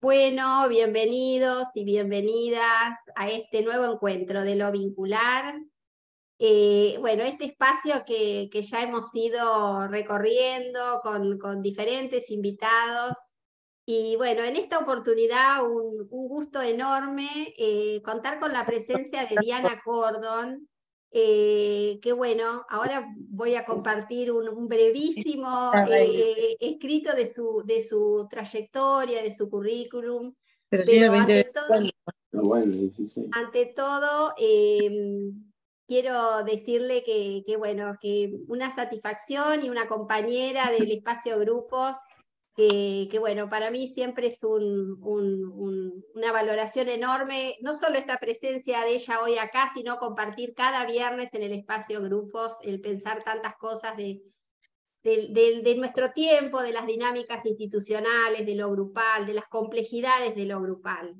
Bueno, bienvenidos y bienvenidas a este nuevo encuentro de lo vincular. Bueno, este espacio que ya hemos ido recorriendo con diferentes invitados. Y bueno, en esta oportunidad un gusto enorme contar con la presencia de Diana Cordon, que bueno, ahora voy a compartir un brevísimo escrito de su trayectoria, de su currículum, Pero tiene pero 20 ante todo quiero decirle bueno, que una satisfacción y una compañera del espacio Grupos que bueno, para mí siempre es una valoración enorme, no solo esta presencia de ella hoy acá, sino compartir cada viernes en el espacio Grupos, el pensar tantas cosas de nuestro tiempo, de las dinámicas institucionales, de lo grupal, de las complejidades de lo grupal.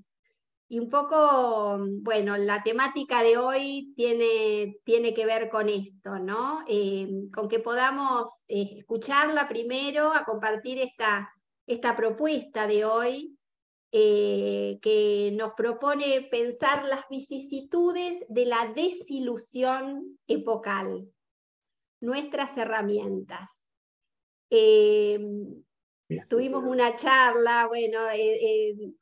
Y un poco, bueno, la temática de hoy tiene que ver con esto, ¿no? Con que podamos escucharla primero, a compartir esta propuesta de hoy, que nos propone pensar las vicisitudes de la desilusión epocal, nuestras herramientas. Tuvimos una charla, bueno,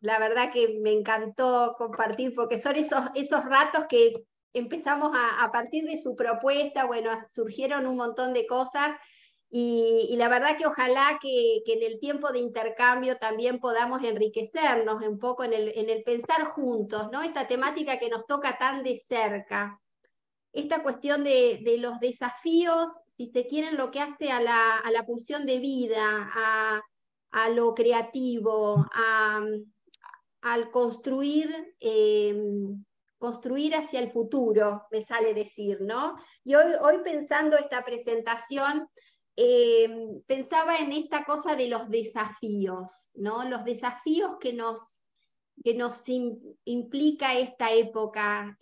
la verdad que me encantó compartir, porque son esos ratos que empezamos a partir de su propuesta, bueno, surgieron un montón de cosas, y la verdad que ojalá que en el tiempo de intercambio también podamos enriquecernos un poco en el pensar juntos, ¿no? Esta temática que nos toca tan de cerca. Esta cuestión de los desafíos, si se quieren, lo que hace a la pulsión de vida, a lo creativo, al construir hacia el futuro, me sale decir, ¿no? Y hoy pensando esta presentación, pensaba en esta cosa de los desafíos, ¿no? Los desafíos que nos implica esta época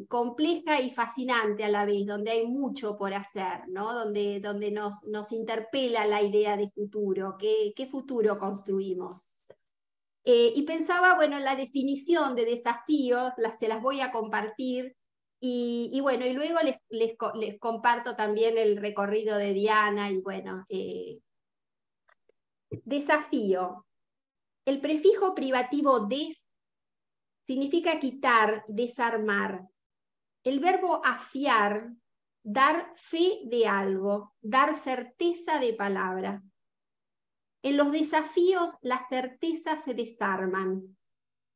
compleja y fascinante a la vez, donde hay mucho por hacer, ¿no? Donde nos interpela la idea de futuro, ¿qué futuro construimos? Y pensaba, bueno, en la definición de desafíos, se las voy a compartir, y bueno, y luego les comparto también el recorrido de Diana, y bueno, desafío. El prefijo privativo des significa quitar, desarmar. El verbo afiar, dar fe de algo, dar certeza de palabra. En los desafíos, las certezas se desarman.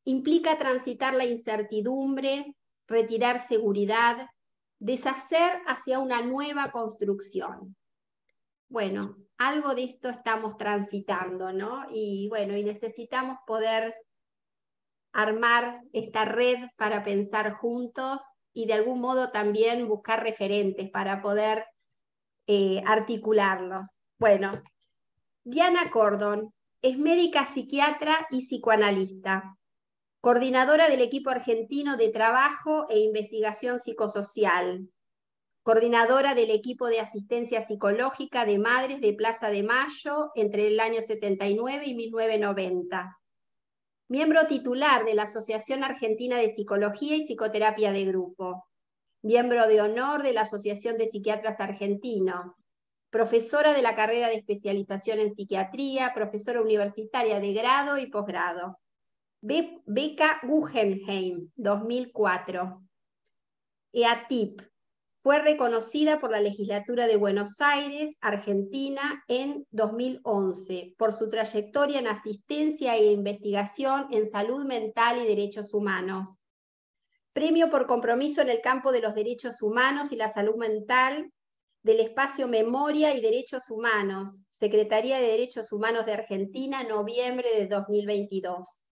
Implica transitar la incertidumbre, retirar seguridad, deshacer hacia una nueva construcción. Bueno, algo de esto estamos transitando, ¿no? Y bueno, y necesitamos poder armar esta red para pensar juntos y de algún modo también buscar referentes para poder articularlos. Bueno, Diana Cordon es médica psiquiatra y psicoanalista, coordinadora del equipo argentino de trabajo e investigación psicosocial, coordinadora del equipo de asistencia psicológica de madres de Plaza de Mayo entre el año 79 y 1990. Miembro titular de la Asociación Argentina de Psicología y Psicoterapia de Grupo. Miembro de honor de la Asociación de Psiquiatras Argentinos. Profesora de la carrera de especialización en psiquiatría, profesora universitaria de grado y posgrado. Beca Guggenheim, 2004. EATIP. Fue reconocida por la Legislatura de Buenos Aires, Argentina, en 2011 por su trayectoria en asistencia e investigación en salud mental y derechos humanos. Premio por compromiso en el campo de los derechos humanos y la salud mental del espacio Memoria y Derechos Humanos, Secretaría de Derechos Humanos de Argentina, noviembre de 2022.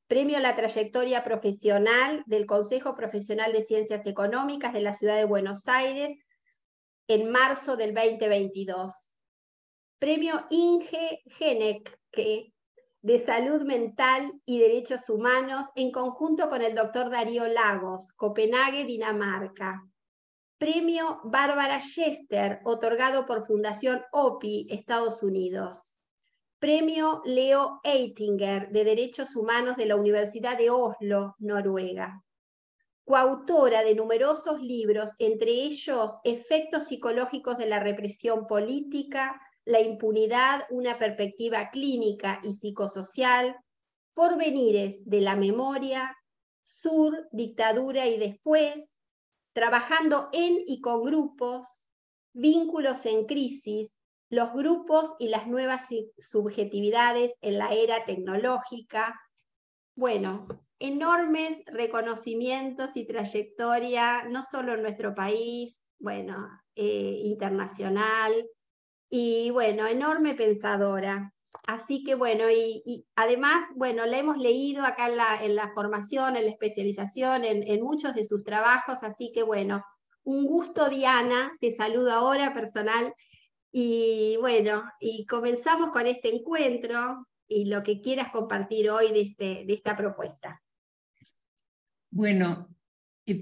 Premio a la trayectoria profesional del Consejo Profesional de Ciencias Económicas de la Ciudad de Buenos Aires en marzo del 2022. Premio Inge Genecke de Salud Mental y Derechos Humanos en conjunto con el doctor Darío Lagos, Copenhague, Dinamarca. Premio Bárbara Chester, otorgado por Fundación OPI, Estados Unidos. Premio Leo Eitinger de Derechos Humanos de la Universidad de Oslo, Noruega. Coautora de numerosos libros, entre ellos Efectos psicológicos de la represión política, La impunidad, una perspectiva clínica y psicosocial, Porvenires de la memoria, Sur, dictadura y después, Trabajando en y con grupos, Vínculos en crisis, Los grupos y las nuevas subjetividades en la era tecnológica. Bueno, enormes reconocimientos y trayectoria, no solo en nuestro país, bueno, internacional, y bueno, enorme pensadora. Así que bueno, y además, bueno, la hemos leído acá en la formación, en la especialización, en muchos de sus trabajos, así que bueno, un gusto, Diana, te saludo ahora personal, y bueno, y comenzamos con este encuentro y lo que quieras compartir hoy de esta propuesta. Bueno,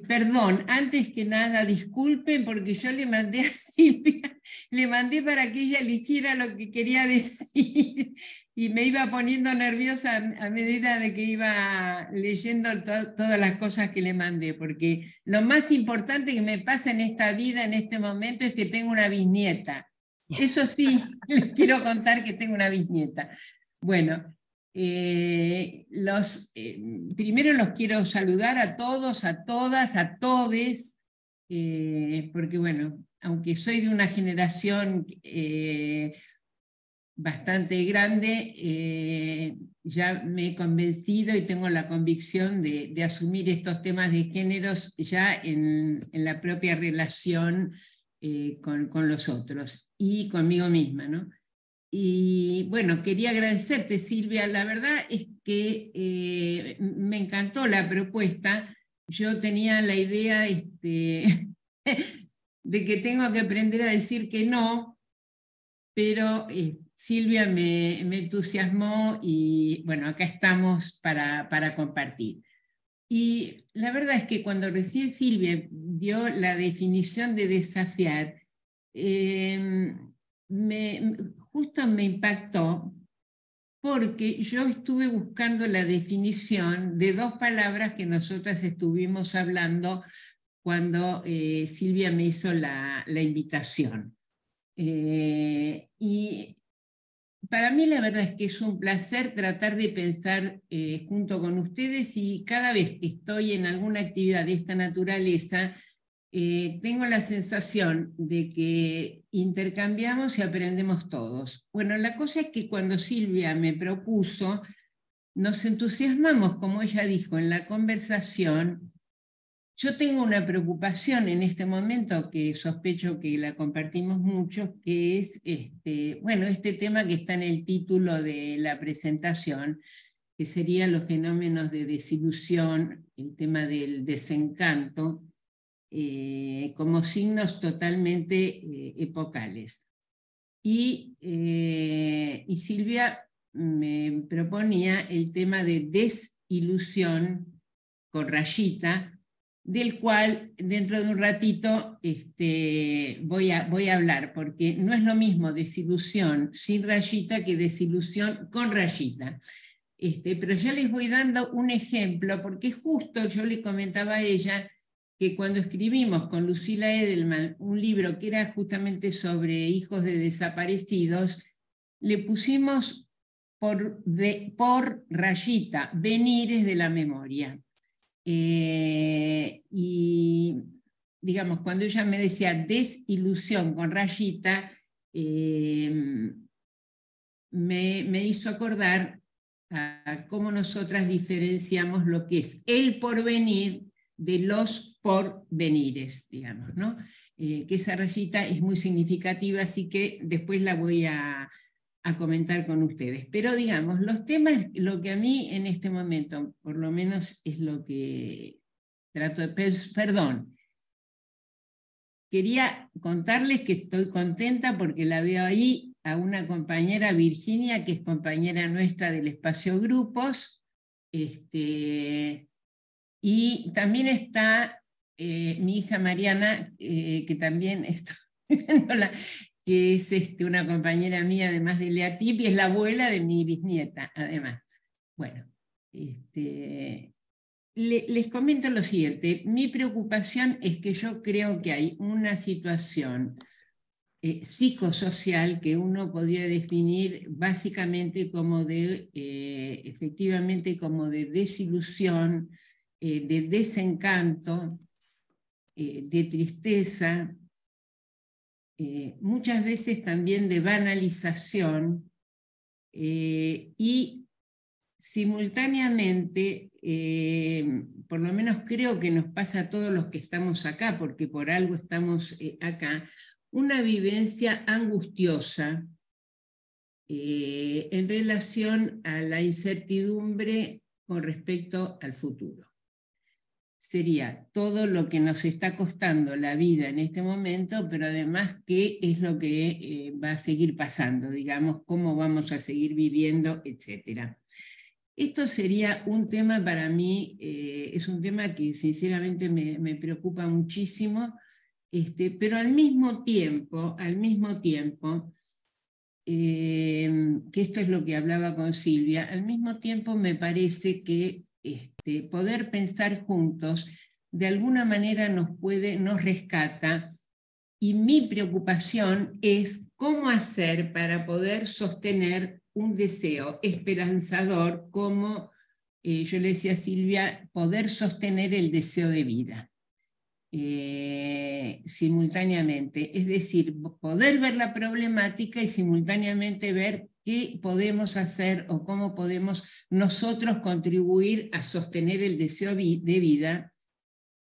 perdón, antes que nada, disculpen porque yo le mandé a Silvia, le mandé para que ella eligiera lo que quería decir y me iba poniendo nerviosa a medida de que iba leyendo todas las cosas que le mandé, porque lo más importante que me pasa en esta vida, en este momento, es que tengo una bisnieta. Eso sí, les quiero contar que tengo una bisnieta. Bueno, primero los quiero saludar a todos, a todas, a todes, porque bueno, aunque soy de una generación bastante grande, ya me he convencido y tengo la convicción de asumir estos temas de géneros ya en la propia relación con los otros y conmigo misma, ¿no? Y bueno, quería agradecerte, Silvia. La verdad es que me encantó la propuesta. Yo tenía la idea de que tengo que aprender a decir que no, pero Silvia me entusiasmó y bueno, acá estamos para compartir. Y la verdad es que cuando recién Silvia dio la definición de desafiar, justo me impactó porque yo estuve buscando la definición de dos palabras que nosotras estuvimos hablando cuando Silvia me hizo la invitación. Y para mí la verdad es que es un placer tratar de pensar junto con ustedes, y cada vez que estoy en alguna actividad de esta naturaleza, tengo la sensación de que intercambiamos y aprendemos todos. Bueno, la cosa es que cuando Silvia me propuso, nos entusiasmamos, como ella dijo, en la conversación. Yo tengo una preocupación en este momento que sospecho que la compartimos mucho, que es bueno, este tema que está en el título de la presentación, que serían los fenómenos de desilusión, el tema del desencanto, como signos totalmente epocales. Y Silvia me proponía el tema de desilusión con rayita, del cual dentro de un ratito voy a hablar, porque no es lo mismo desilusión sin rayita que desilusión con rayita. Pero ya les voy dando un ejemplo, porque justo yo le comentaba a ella que cuando escribimos con Lucila Edelman un libro que era justamente sobre hijos de desaparecidos, le pusimos por rayita, venires de la memoria. Y digamos, cuando ella me decía desilusión con rayita, me hizo acordar a cómo nosotras diferenciamos lo que es el porvenir de los porvenires, digamos, ¿no? Que esa rayita es muy significativa, así que después la voy a comentar con ustedes. Pero digamos, los temas, lo que a mí en este momento, por lo menos es lo que trato de... Perdón, quería contarles que estoy contenta porque la veo ahí a una compañera, Virginia, que es compañera nuestra del espacio grupos, y también está mi hija Mariana, que también estoy viéndola, que es una compañera mía, además de Lea Tipi, es la abuela de mi bisnieta, además. Bueno, les comento lo siguiente. Mi preocupación es que yo creo que hay una situación psicosocial que uno podría definir básicamente como efectivamente como de desilusión, de desencanto, de tristeza, muchas veces también de banalización, y simultáneamente, por lo menos creo que nos pasa a todos los que estamos acá, porque por algo estamos acá, una vivencia angustiosa en relación a la incertidumbre con respecto al futuro. Sería todo lo que nos está costando la vida en este momento, pero además qué es lo que va a seguir pasando, digamos, cómo vamos a seguir viviendo, etc. Esto sería un tema para mí, es un tema que sinceramente me preocupa muchísimo, pero al mismo tiempo, que esto es lo que hablaba con Silvia, al mismo tiempo me parece que poder pensar juntos de alguna manera nos rescata, y mi preocupación es cómo hacer para poder sostener un deseo esperanzador, como yo le decía a Silvia, poder sostener el deseo de vida. Simultáneamente, es decir, poder ver la problemática y simultáneamente ver qué podemos hacer o cómo podemos nosotros contribuir a sostener el deseo de vida,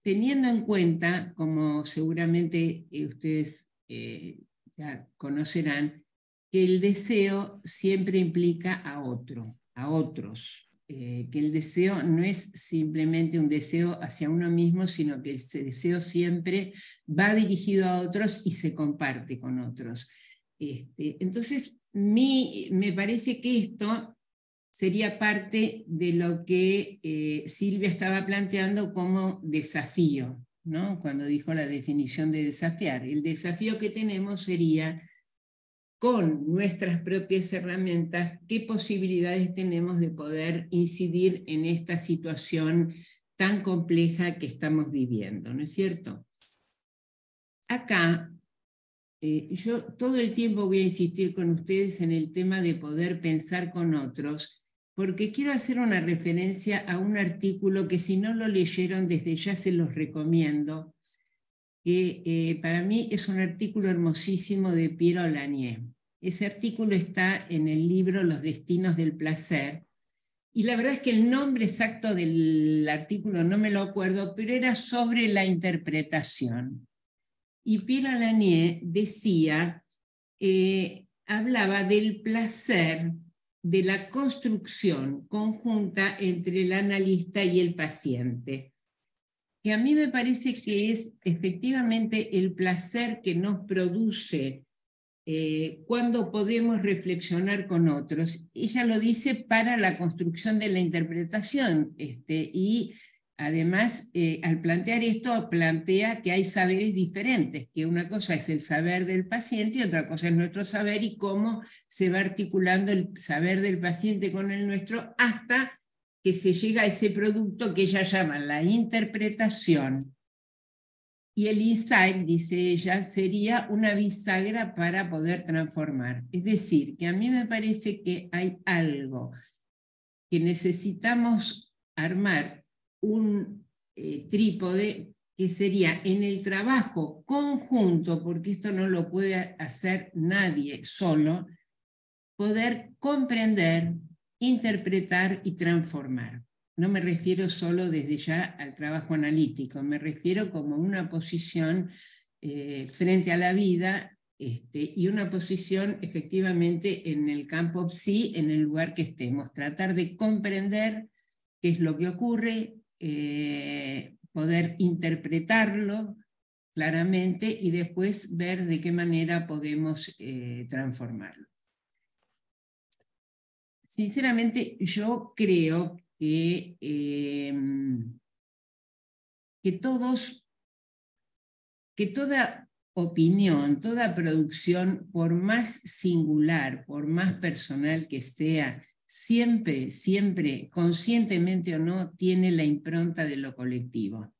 teniendo en cuenta, como seguramente ustedes ya conocerán, que el deseo siempre implica a otros. Que el deseo no es simplemente un deseo hacia uno mismo, sino que ese deseo siempre va dirigido a otros y se comparte con otros. Entonces, me parece que esto sería parte de lo que Silvia estaba planteando como desafío, ¿no? Cuando dijo la definición de desafiar. El desafío que tenemos sería, con nuestras propias herramientas, qué posibilidades tenemos de poder incidir en esta situación tan compleja que estamos viviendo, ¿no es cierto? Acá, yo todo el tiempo voy a insistir con ustedes en el tema de poder pensar con otros, porque quiero hacer una referencia a un artículo que, si no lo leyeron, desde ya se los recomiendo, que para mí es un artículo hermosísimo de Piero Lanier. Ese artículo está en el libro Los destinos del placer, y la verdad es que el nombre exacto del artículo no me lo acuerdo, pero era sobre la interpretación. Y Piero Lanier decía, hablaba del placer de la construcción conjunta entre el analista y el paciente, que a mí me parece que es efectivamente el placer que nos produce cuando podemos reflexionar con otros. Ella lo dice para la construcción de la interpretación, y además, al plantear esto, plantea que hay saberes diferentes, que una cosa es el saber del paciente y otra cosa es nuestro saber, y cómo se va articulando el saber del paciente con el nuestro hasta que se llega a ese producto que ella llama la interpretación. Y el insight, dice ella, sería una bisagra para poder transformar. Es decir, que a mí me parece que hay algo que necesitamos armar, un trípode, que sería en el trabajo conjunto, porque esto no lo puede hacer nadie solo, poder comprender, interpretar y transformar. No me refiero solo desde ya al trabajo analítico, me refiero como una posición frente a la vida, y una posición efectivamente en el campo psi, en el lugar que estemos. Tratar de comprender qué es lo que ocurre, poder interpretarlo claramente y después ver de qué manera podemos transformarlo. Sinceramente, yo creo que toda opinión, toda producción, por más singular, por más personal que sea, siempre, siempre, conscientemente o no, tiene la impronta de lo colectivo.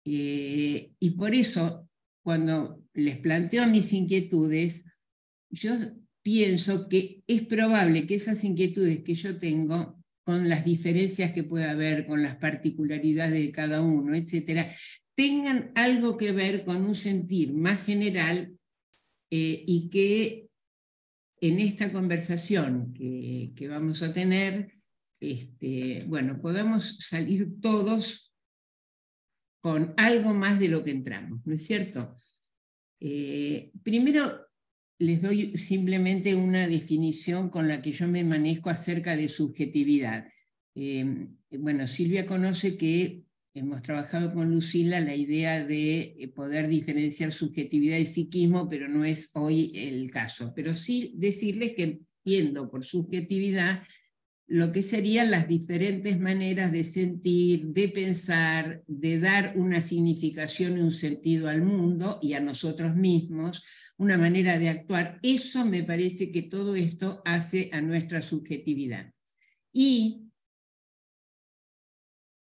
Y por eso, cuando les planteo mis inquietudes, yo pienso que es probable que esas inquietudes que yo tengo, con las diferencias que pueda haber, con las particularidades de cada uno, etcétera, tengan algo que ver con un sentir más general y que en esta conversación que vamos a tener, bueno, podamos salir todos con algo más de lo que entramos, ¿no es cierto? Primero, les doy simplemente una definición con la que yo me manejo acerca de subjetividad. Bueno, Silvia conoce que hemos trabajado con Lucila la idea de poder diferenciar subjetividad y psiquismo, pero no es hoy el caso. Pero sí decirles que entiendo por subjetividad lo que serían las diferentes maneras de sentir, de pensar, de dar una significación y un sentido al mundo y a nosotros mismos, una manera de actuar. Eso me parece que todo esto hace a nuestra subjetividad. Y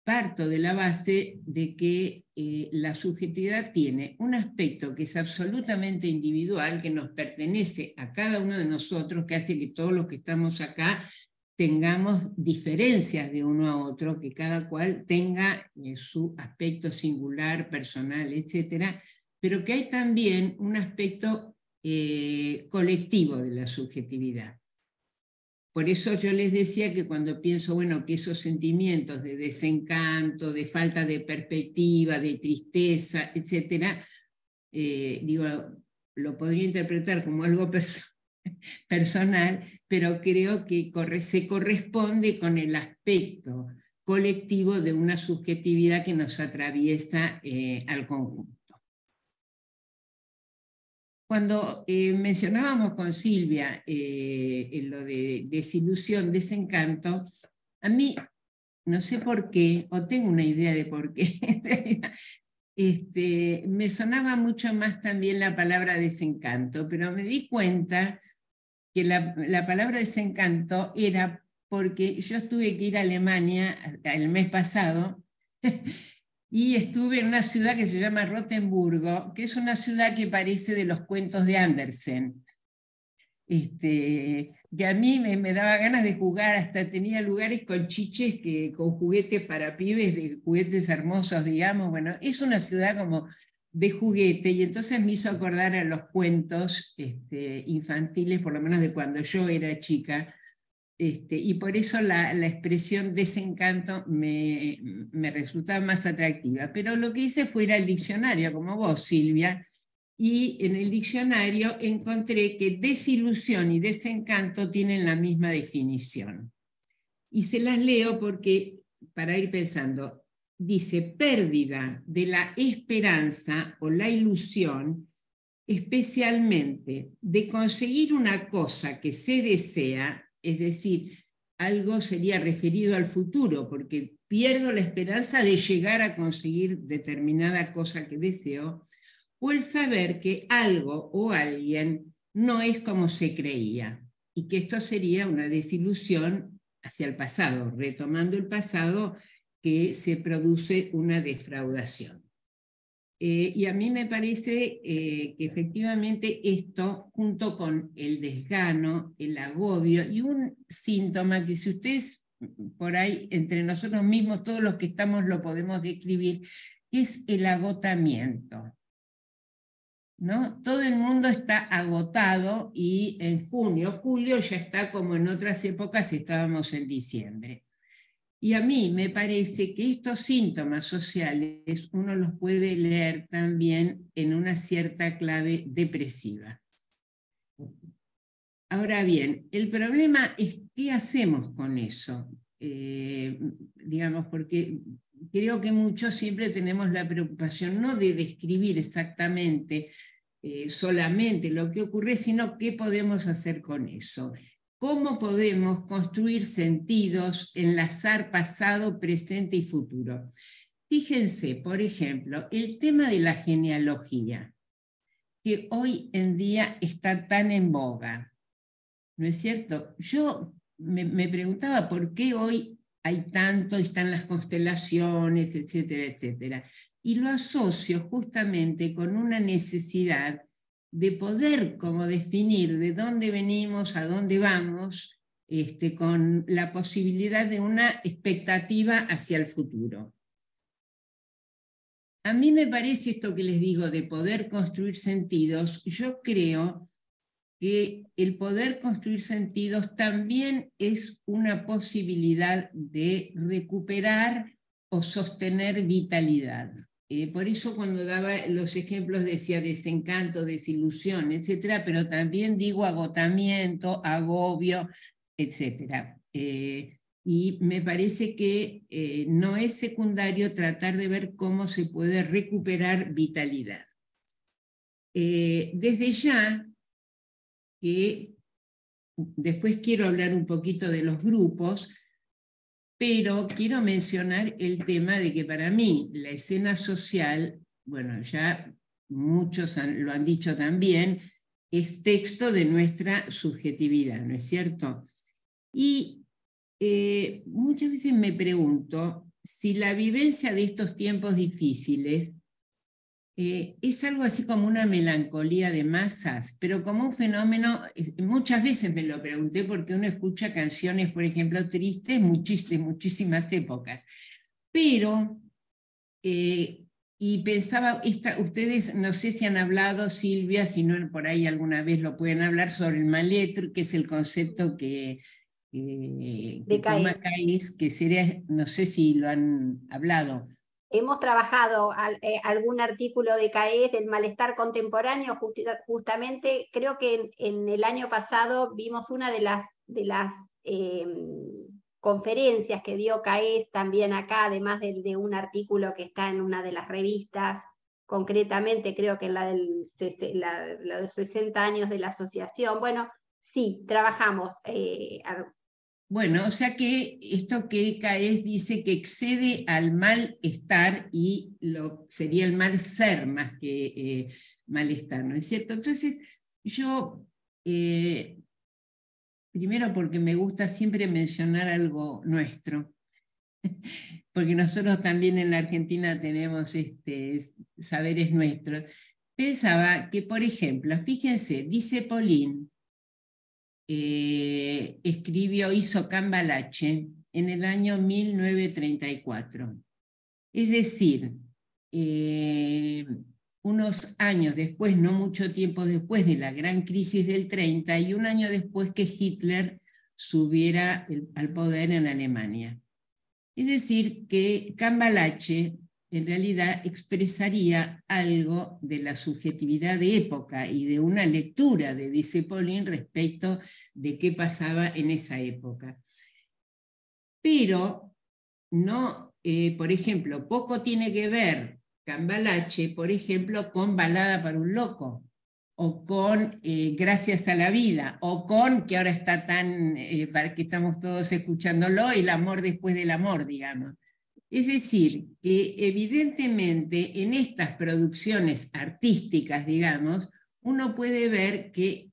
parto de la base de que la subjetividad tiene un aspecto que es absolutamente individual, que nos pertenece a cada uno de nosotros, que hace que todos los que estamos acá tengamos diferencias de uno a otro, que cada cual tenga su aspecto singular, personal, etcétera, pero que hay también un aspecto colectivo de la subjetividad. Por eso yo les decía que cuando pienso, bueno, que esos sentimientos de desencanto, de falta de perspectiva, de tristeza, etcétera, digo, lo podría interpretar como algo personal, pero creo que se corresponde con el aspecto colectivo de una subjetividad que nos atraviesa al conjunto. Cuando mencionábamos con Silvia lo de desilusión, desencanto, a mí, no sé por qué, o tengo una idea de por qué, en realidad, me sonaba mucho más también la palabra desencanto, pero me di cuenta que la palabra desencanto era porque yo tuve que ir a Alemania el mes pasado y estuve en una ciudad que se llama Rotemburgo, que es una ciudad que parece de los cuentos de Andersen. Que a mí me daba ganas de jugar, hasta tenía lugares con chiches, con juguetes para pibes, de juguetes hermosos, digamos. Bueno, es una ciudad como de juguete, y entonces me hizo acordar a los cuentos infantiles, por lo menos de cuando yo era chica, y por eso la expresión desencanto me resultaba más atractiva. Pero lo que hice fue ir al diccionario, como vos, Silvia, y en el diccionario encontré que desilusión y desencanto tienen la misma definición. Y se las leo porque, para ir pensando, dice pérdida de la esperanza o la ilusión, especialmente de conseguir una cosa que se desea, es decir, algo sería referido al futuro, porque pierdo la esperanza de llegar a conseguir determinada cosa que deseo, o el saber que algo o alguien no es como se creía, y que esto sería una desilusión hacia el pasado, retomando el pasado, que se produce una defraudación. Y a mí me parece que efectivamente esto, junto con el desgano, el agobio y un síntoma que si ustedes por ahí, entre nosotros mismos, todos los que estamos lo podemos describir, que es el agotamiento, ¿no? Todo el mundo está agotado y en junio, julio ya está como en otras épocas estábamos en diciembre. Y a mí me parece que estos síntomas sociales uno los puede leer también en una cierta clave depresiva. Ahora bien, el problema es qué hacemos con eso. Digamos, porque creo que muchos siempre tenemos la preocupación no de describir exactamente solamente lo que ocurre, sino qué podemos hacer con eso. ¿Cómo podemos construir sentidos, enlazar pasado, presente y futuro? Fíjense, por ejemplo, el tema de la genealogía. que hoy en día está tan en boga, ¿no es cierto? Yo me preguntaba por qué hoy hay tanto, están las constelaciones, etcétera, etcétera. Y lo asocio justamente con una necesidad de poder como definir de dónde venimos, a dónde vamos, con la posibilidad de una expectativa hacia el futuro. A mí me parece esto que les digo de poder construir sentidos, yo creo que el poder construir sentidos también es una posibilidad de recuperar o sostener vitalidad. Por eso cuando daba los ejemplos decía desencanto, desilusión, etcétera, pero también digo agotamiento, agobio, etcétera. Y me parece que no es secundario tratar de ver cómo se puede recuperar vitalidad. Desde ya, que después quiero hablar un poquito de los grupos, pero quiero mencionar el tema de que para mí la escena social, bueno, ya muchos lo han dicho también, es texto de nuestra subjetividad, ¿no es cierto? Y muchas veces me pregunto si la vivencia de estos tiempos difíciles es algo así como una melancolía de masas, pero como un fenómeno, muchas veces me lo pregunté porque uno escucha canciones, por ejemplo, tristes, muchísimas épocas, pero, y pensaba, ustedes no sé si han hablado, Silvia, si no por ahí alguna vez lo pueden hablar, sobre el mal-être, que es el concepto que toma Caes, que sería, no sé si lo han hablado. Hemos trabajado algún artículo de CAES del malestar contemporáneo, justamente creo que en el año pasado vimos una de las conferencias que dio CAES también acá, además de un artículo que está en una de las revistas, concretamente creo que en la de los 60 años de la asociación. Bueno, sí, trabajamos. Bueno, o sea que esto que Caes dice que excede al malestar y sería el mal ser más que malestar, ¿no es cierto? Entonces, yo, primero porque me gusta siempre mencionar algo nuestro, porque nosotros también en la Argentina tenemos saberes nuestros. Pensaba que, por ejemplo, fíjense, dice Pauline, hizo Cambalache en el año 1934. Es decir, unos años después, no mucho tiempo después de la gran crisis del 30 y un año después que Hitler subiera al poder en Alemania. Es decir, que Cambalache en realidad expresaría algo de la subjetividad de época y de una lectura de dice Pauline respecto de qué pasaba en esa época. Pero no, por ejemplo, poco tiene que ver Cambalache, por ejemplo, con Balada para un loco, o con Gracias a la vida, o con, que ahora está tan, para que estamos todos escuchándolo, El amor después del amor, digamos. Es decir, que evidentemente en estas producciones artísticas, digamos, uno puede ver que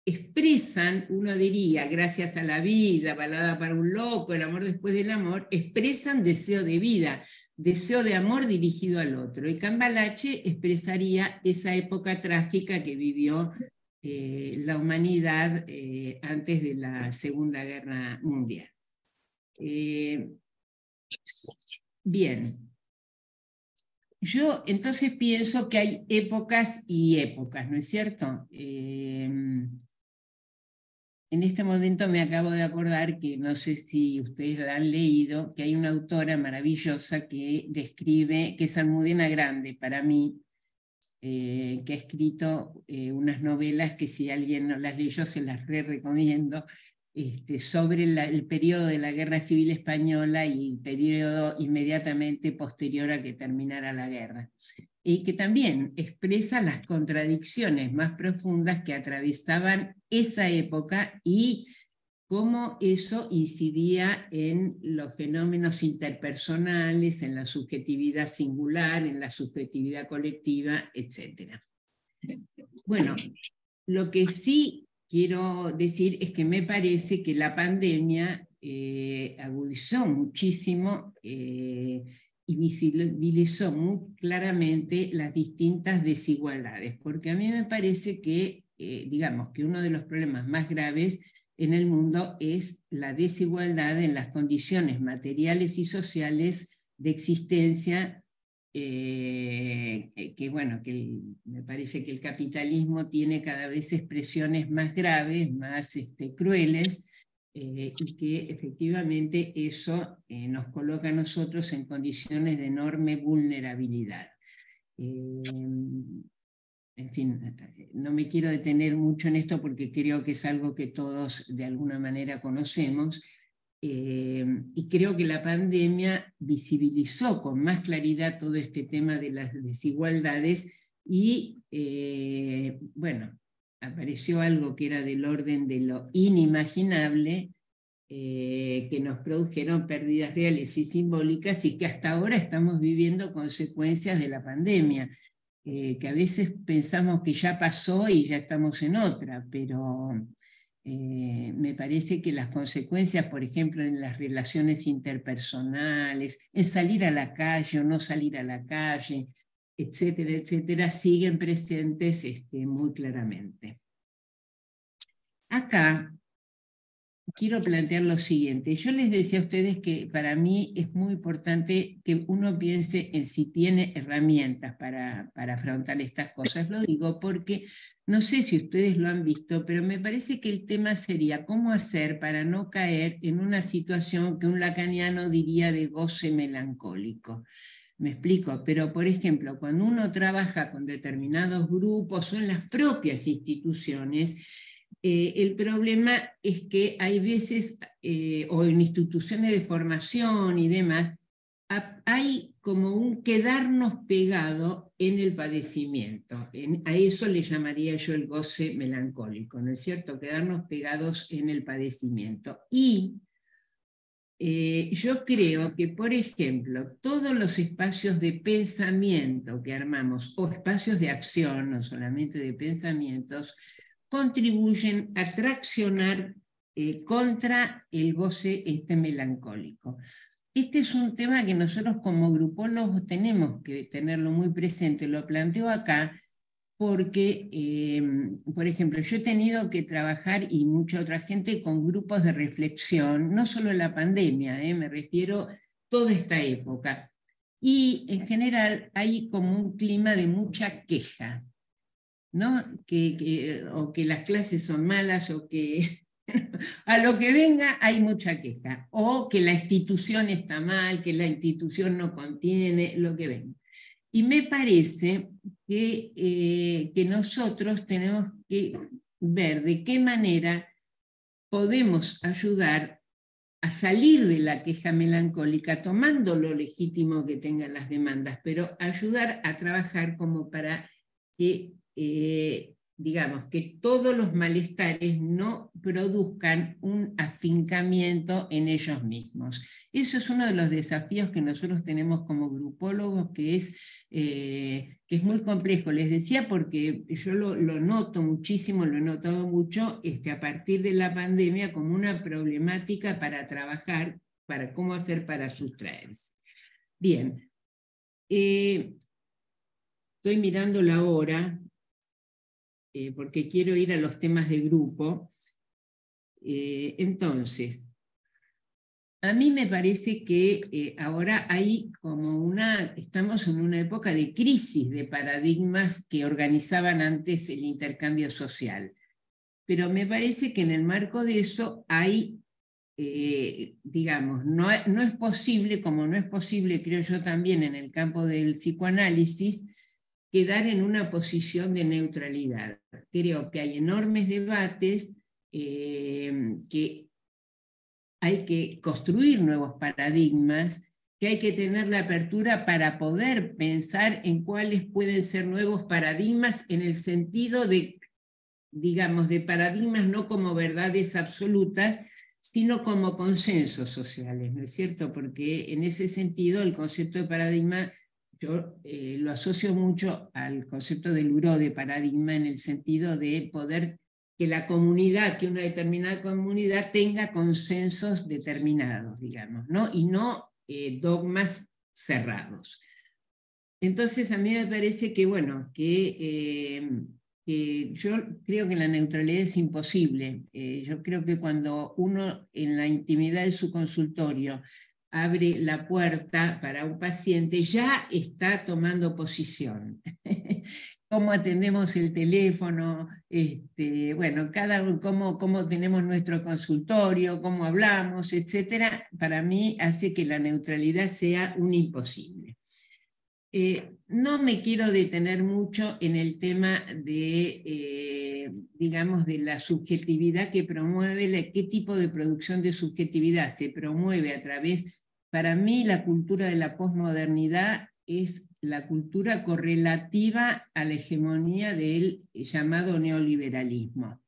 expresan, uno diría, Gracias a la vida, Balada para un loco, El amor después del amor, expresan deseo de vida, deseo de amor dirigido al otro. Y Cambalache expresaría esa época trágica que vivió la humanidad antes de la Segunda Guerra Mundial. Bien. Yo entonces pienso que hay épocas y épocas, ¿no es cierto? En este momento me acabo de acordar que, no sé si ustedes la han leído, que hay una autora maravillosa que describe, que es Almudena Grande para mí, que ha escrito unas novelas que si alguien no las leyó se las recomiendo, sobre el periodo de la Guerra Civil Española y el periodo inmediatamente posterior a que terminara la guerra. Y que también expresa las contradicciones más profundas que atravesaban esa época y cómo eso incidía en los fenómenos interpersonales, en la subjetividad singular, en la subjetividad colectiva, etc. Bueno, lo que sí quiero decir es que me parece que la pandemia agudizó muchísimo y visibilizó muy claramente las distintas desigualdades, porque a mí me parece que, digamos, que uno de los problemas más graves en el mundo es la desigualdad en las condiciones materiales y sociales de existencia que bueno, me parece que el capitalismo tiene cada vez expresiones más graves, más crueles, y que efectivamente eso nos coloca a nosotros en condiciones de enorme vulnerabilidad. En fin, no me quiero detener mucho en esto porque creo que es algo que todos de alguna manera conocemos, y creo que la pandemia visibilizó con más claridad todo este tema de las desigualdades y, bueno, apareció algo que era del orden de lo inimaginable, que nos produjeron pérdidas reales y simbólicas y que hasta ahora estamos viviendo consecuencias de la pandemia. Que a veces pensamos que ya pasó y ya estamos en otra, pero me parece que las consecuencias, por ejemplo, en las relaciones interpersonales, en salir a la calle o no salir a la calle, etcétera, etcétera, siguen presentes muy claramente. Acá quiero plantear lo siguiente. Yo les decía a ustedes que para mí es muy importante que uno piense en si tiene herramientas para afrontar estas cosas. Lo digo porque no sé si ustedes lo han visto, pero me parece que el tema sería cómo hacer para no caer en una situación que un lacaniano diría de goce melancólico. Me explico, pero por ejemplo, cuando uno trabaja con determinados grupos o en las propias instituciones, el problema es que hay veces, o en instituciones de formación y demás, hay como un quedarnos pegado en el padecimiento. A eso le llamaría yo el goce melancólico, ¿no es cierto? Quedarnos pegados en el padecimiento. Y yo creo que, por ejemplo, todos los espacios de pensamiento que armamos, o espacios de acción, no solamente de pensamientos, contribuyen a traccionar contra el goce melancólico. Este es un tema que nosotros como grupólogos tenemos que tenerlo muy presente, lo planteo acá, porque, por ejemplo, yo he tenido que trabajar, y mucha otra gente, con grupos de reflexión, no solo en la pandemia, me refiero a toda esta época. Y en general hay como un clima de mucha queja, ¿no? O que las clases son malas, o que a lo que venga hay mucha queja, o que la institución está mal, que la institución no contiene, lo que venga. Y me parece que nosotros tenemos que ver de qué manera podemos ayudar a salir de la queja melancólica, tomando lo legítimo que tengan las demandas, pero ayudar a trabajar como para que, digamos, que todos los malestares no produzcan un afincamiento en ellos mismos. Eso es uno de los desafíos que nosotros tenemos como grupólogos, que es muy complejo. Les decía porque yo lo noto muchísimo, lo he notado mucho a partir de la pandemia como una problemática para trabajar, para cómo hacer para sustraerse. Bien, estoy mirando la hora, porque quiero ir a los temas de grupo. Entonces, a mí me parece que ahora hay como estamos en una época de crisis de paradigmas que organizaban antes el intercambio social. Pero me parece que en el marco de eso hay, digamos, no es posible, como no es posible, creo yo también en el campo del psicoanálisis, quedar en una posición de neutralidad. Creo que hay enormes debates, que hay que construir nuevos paradigmas, que hay que tener la apertura para poder pensar en cuáles pueden ser nuevos paradigmas en el sentido de, digamos, de paradigmas no como verdades absolutas, sino como consensos sociales, ¿no es cierto? Porque en ese sentido el concepto de paradigma yo lo asocio mucho al concepto del Huró de paradigma, en el sentido de poder que la comunidad, que una determinada comunidad tenga consensos determinados, digamos, ¿no? Y no dogmas cerrados. Entonces a mí me parece que, bueno, que yo creo que la neutralidad es imposible. Yo creo que cuando uno en la intimidad de su consultorio abre la puerta para un paciente, ya está tomando posición. Cómo atendemos el teléfono, bueno, cómo tenemos nuestro consultorio, cómo hablamos, etcétera, para mí hace que la neutralidad sea un imposible. No me quiero detener mucho en el tema de, digamos, de la subjetividad que promueve, qué tipo de producción de subjetividad se promueve a través. Para mí la cultura de la posmodernidad es la cultura correlativa a la hegemonía del llamado neoliberalismo.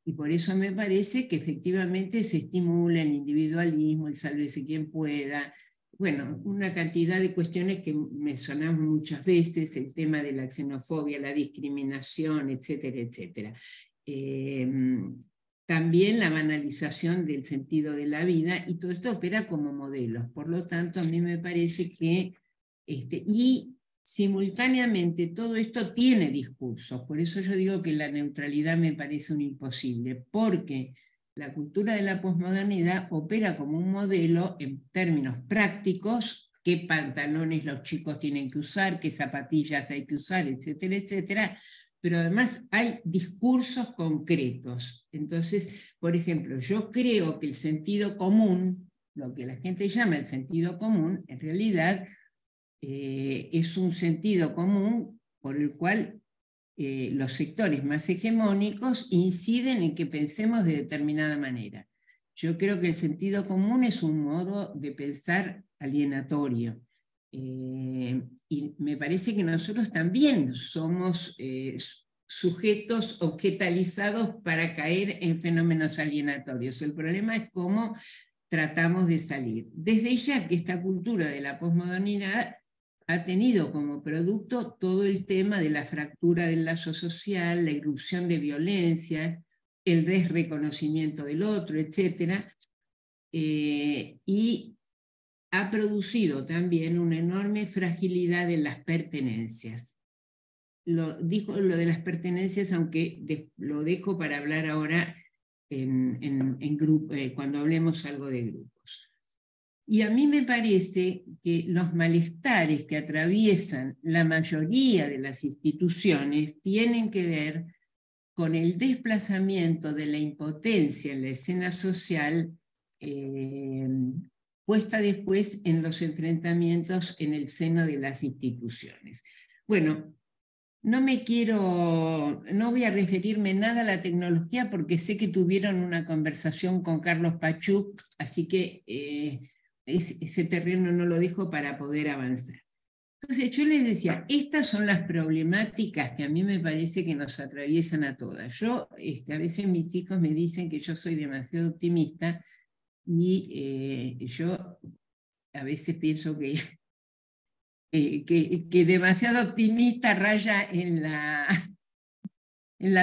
Y por eso me parece que efectivamente se estimula el individualismo, el sálvese quien pueda, bueno, una cantidad de cuestiones que mencionamos muchas veces, el tema de la xenofobia, la discriminación, etcétera, etcétera. También la banalización del sentido de la vida, y todo esto opera como modelos. Por lo tanto, a mí me parece que, y simultáneamente todo esto tiene discursos, por eso yo digo que la neutralidad me parece un imposible, porque la cultura de la posmodernidad opera como un modelo en términos prácticos, qué pantalones los chicos tienen que usar, qué zapatillas hay que usar, etcétera, etcétera, pero además hay discursos concretos. Entonces, por ejemplo, yo creo que el sentido común, lo que la gente llama el sentido común, en realidad es un sentido común por el cual los sectores más hegemónicos inciden en que pensemos de determinada manera. Yo creo que el sentido común es un modo de pensar alienatorio. Y me parece que nosotros también somos sujetos objetalizados para caer en fenómenos alienatorios. El problema es cómo tratamos de salir. Desde ya que esta cultura de la posmodernidad ha tenido como producto todo el tema de la fractura del lazo social, la irrupción de violencias, el desreconocimiento del otro, etc. Y ha producido también una enorme fragilidad en las pertenencias. Dijo lo de las pertenencias, aunque lo dejo para hablar ahora cuando hablemos algo de grupos. Y a mí me parece que los malestares que atraviesan la mayoría de las instituciones tienen que ver con el desplazamiento de la impotencia en la escena social puesta después en los enfrentamientos en el seno de las instituciones. Bueno, no voy a referirme nada a la tecnología porque sé que tuvieron una conversación con Carlos Pachuk, así que ese terreno no lo dejo para poder avanzar. Entonces yo les decía, estas son las problemáticas que a mí me parece que nos atraviesan a todas. Yo, a veces mis hijos me dicen que yo soy demasiado optimista y yo a veces pienso que demasiado optimista raya en la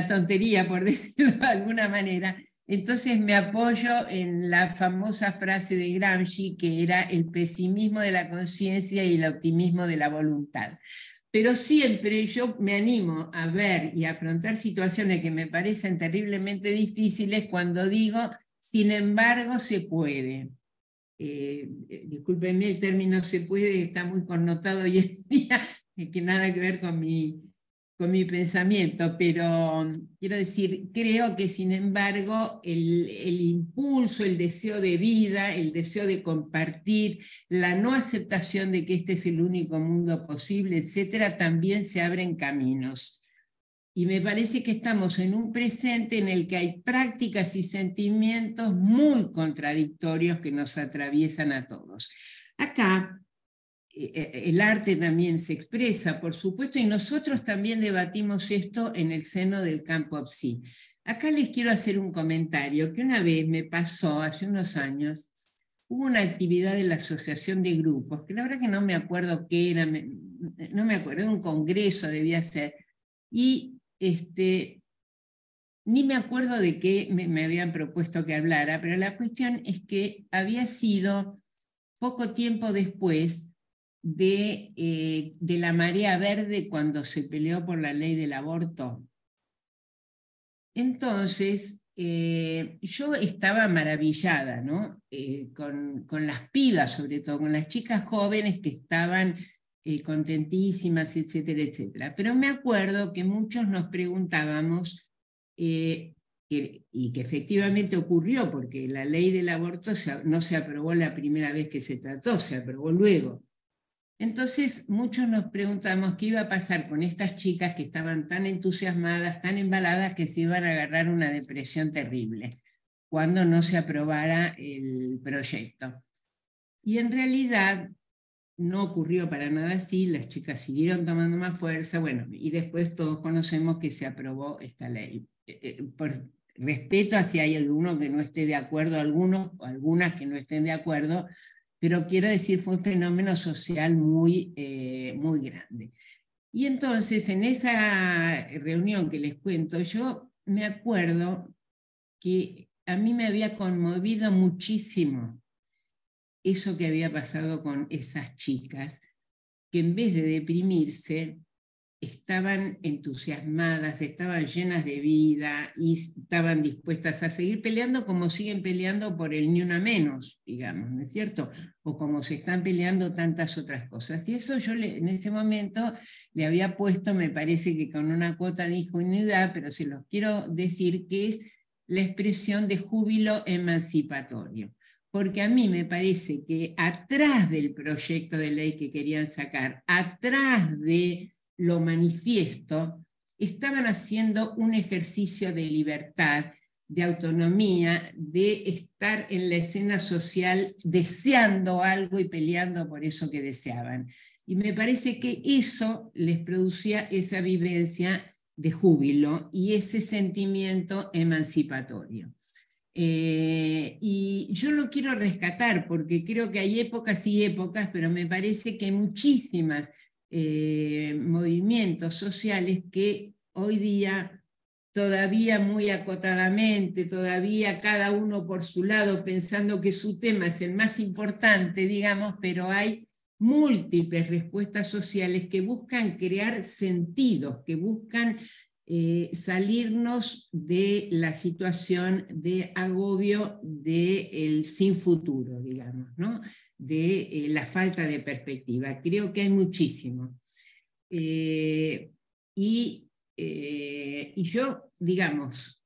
tontería, por decirlo de alguna manera. Entonces me apoyo en la famosa frase de Gramsci, que era el pesimismo de la conciencia y el optimismo de la voluntad. Pero siempre yo me animo a ver y a afrontar situaciones que me parecen terriblemente difíciles cuando digo, sin embargo, se puede. Discúlpenme, el término se puede está muy connotado hoy en día, que nada que ver con mi pensamiento, pero quiero decir, creo que sin embargo el impulso, el deseo de vida, el deseo de compartir, la no aceptación de que este es el único mundo posible, etcétera, también se abren caminos. Y me parece que estamos en un presente en el que hay prácticas y sentimientos muy contradictorios que nos atraviesan a todos. Acá el arte también se expresa, por supuesto, y nosotros también debatimos esto en el seno del campo PSI. Acá les quiero hacer un comentario que una vez me pasó, hace unos años, hubo una actividad de la Asociación de Grupos, que la verdad que no me acuerdo qué era, no me acuerdo, un congreso debía ser, y ni me acuerdo de qué me habían propuesto que hablara, pero la cuestión es que había sido poco tiempo después de la marea verde cuando se peleó por la ley del aborto. Entonces, yo estaba maravillada, ¿no? Con las pibas, sobre todo, con las chicas jóvenes que estaban contentísimas, etcétera, etcétera. Pero me acuerdo que muchos nos preguntábamos, y que efectivamente ocurrió, porque la ley del aborto no se aprobó la primera vez que se trató, se aprobó luego. Entonces, muchos nos preguntamos qué iba a pasar con estas chicas que estaban tan entusiasmadas, tan embaladas, que se iban a agarrar una depresión terrible cuando no se aprobara el proyecto. Y en realidad no ocurrió para nada así, las chicas siguieron tomando más fuerza, bueno, y después todos conocemos que se aprobó esta ley. Por respeto a si hay alguno que no esté de acuerdo, algunos o algunas que no estén de acuerdo, pero quiero decir, fue un fenómeno social muy, muy grande. Y entonces, en esa reunión que les cuento, yo me acuerdo que a mí me había conmovido muchísimo eso que había pasado con esas chicas, que en vez de deprimirse, estaban entusiasmadas, estaban llenas de vida y estaban dispuestas a seguir peleando como siguen peleando por el ni una menos, digamos, ¿no es cierto? O como se están peleando tantas otras cosas. Y eso yo en ese momento le había puesto, me parece que con una cuota de ingenuidad, pero se los quiero decir que es la expresión de júbilo emancipatorio. Porque a mí me parece que atrás del proyecto de ley que querían sacar, atrás de lo manifiesto, estaban haciendo un ejercicio de libertad, de autonomía, de estar en la escena social deseando algo y peleando por eso que deseaban. Y me parece que eso les producía esa vivencia de júbilo y ese sentimiento emancipatorio. Y yo lo quiero rescatar porque creo que hay épocas y épocas, pero me parece que hay muchísimas movimientos sociales que hoy día todavía muy acotadamente, todavía cada uno por su lado pensando que su tema es el más importante, digamos, pero hay múltiples respuestas sociales que buscan crear sentidos, que buscan salirnos de la situación de agobio del sin futuro, digamos, ¿no? De la falta de perspectiva. Creo que hay muchísimo. Y yo, digamos,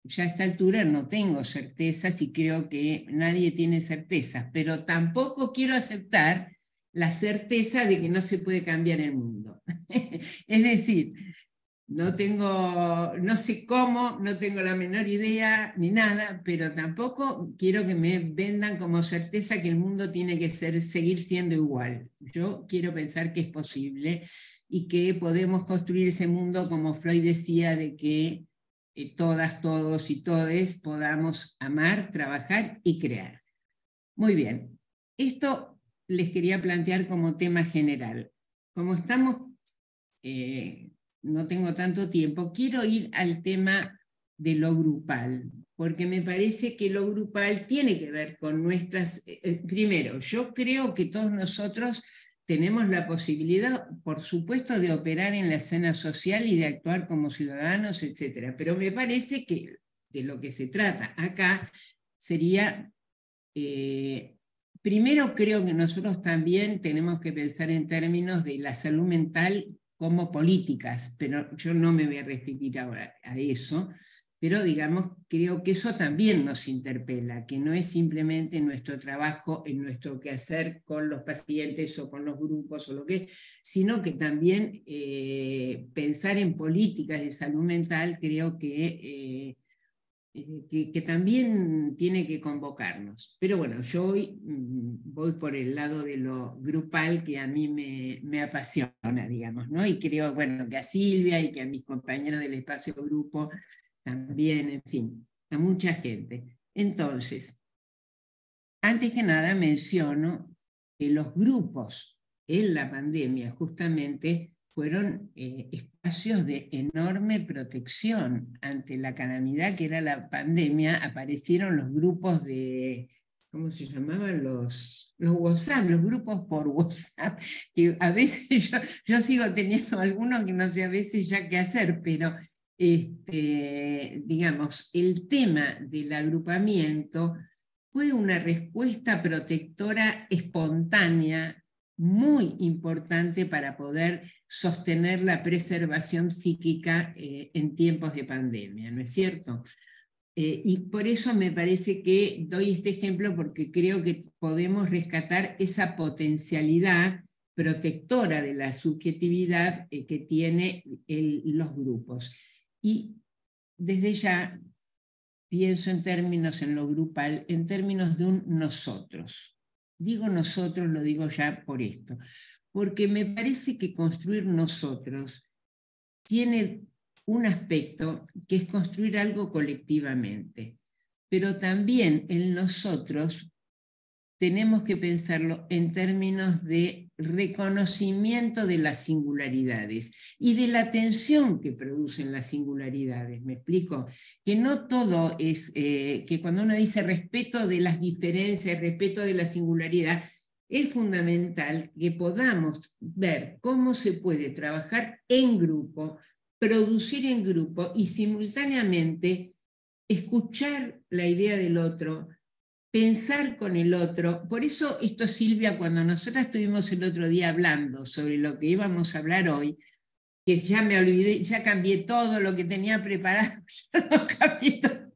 ya a esta altura no tengo certezas y creo que nadie tiene certezas, pero tampoco quiero aceptar la certeza de que no se puede cambiar el mundo. Es decir, no sé cómo, no tengo la menor idea ni nada, pero tampoco quiero que me vendan como certeza que el mundo tiene que seguir siendo igual. Yo quiero pensar que es posible y que podemos construir ese mundo, como Freud decía, de que todas, todos y todes podamos amar, trabajar y crear. Muy bien, esto les quería plantear como tema general. Como estamos... no tengo tanto tiempo, quiero ir al tema de lo grupal, porque me parece que lo grupal tiene que ver con nuestras... primero, yo creo que todos nosotros tenemos la posibilidad, por supuesto, de operar en la escena social y de actuar como ciudadanos, etc. Pero me parece que de lo que se trata acá sería... primero creo que nosotros también tenemos que pensar en términos de la salud mental como políticas, pero yo no me voy a referir ahora a eso, pero digamos, creo que eso también nos interpela, que no es simplemente nuestro trabajo, en nuestro quehacer con los pacientes o con los grupos o lo que es, sino que también pensar en políticas de salud mental creo que también tiene que convocarnos. Pero bueno, yo hoy voy por el lado de lo grupal que a mí me apasiona, digamos, ¿no? Y creo, bueno, que a Silvia y que a mis compañeros del espacio grupo también, en fin, a mucha gente. Entonces, antes que nada menciono que los grupos en la pandemia justamente fueron espacios de enorme protección ante la calamidad que era la pandemia. Aparecieron los grupos de, ¿cómo se llamaban? Los WhatsApp, los grupos por WhatsApp, que a veces yo sigo teniendo algunos que no sé a veces ya qué hacer, pero digamos, el tema del agrupamiento fue una respuesta protectora espontánea muy importante para poder sostener la preservación psíquica en tiempos de pandemia, ¿no es cierto? Y por eso me parece que doy este ejemplo porque creo que podemos rescatar esa potencialidad protectora de la subjetividad que tienen los grupos. Y desde ya pienso en términos, en lo grupal, en términos de un nosotros. Digo nosotros, lo digo ya por esto, porque me parece que construir nosotros tiene un aspecto que es construir algo colectivamente, pero también en nosotros tenemos que pensarlo en términos de reconocimiento de las singularidades y de la tensión que producen las singularidades. ¿Me explico? Que no todo es, que cuando uno dice respeto de las diferencias, respeto de la singularidad, es fundamental que podamos ver cómo se puede trabajar en grupo, producir en grupo y simultáneamente escuchar la idea del otro, pensar con el otro. Por eso esto, Silvia, cuando nosotras estuvimos el otro día hablando sobre lo que íbamos a hablar hoy, que ya me olvidé, ya cambié todo lo que tenía preparado, ya lo cambié todo.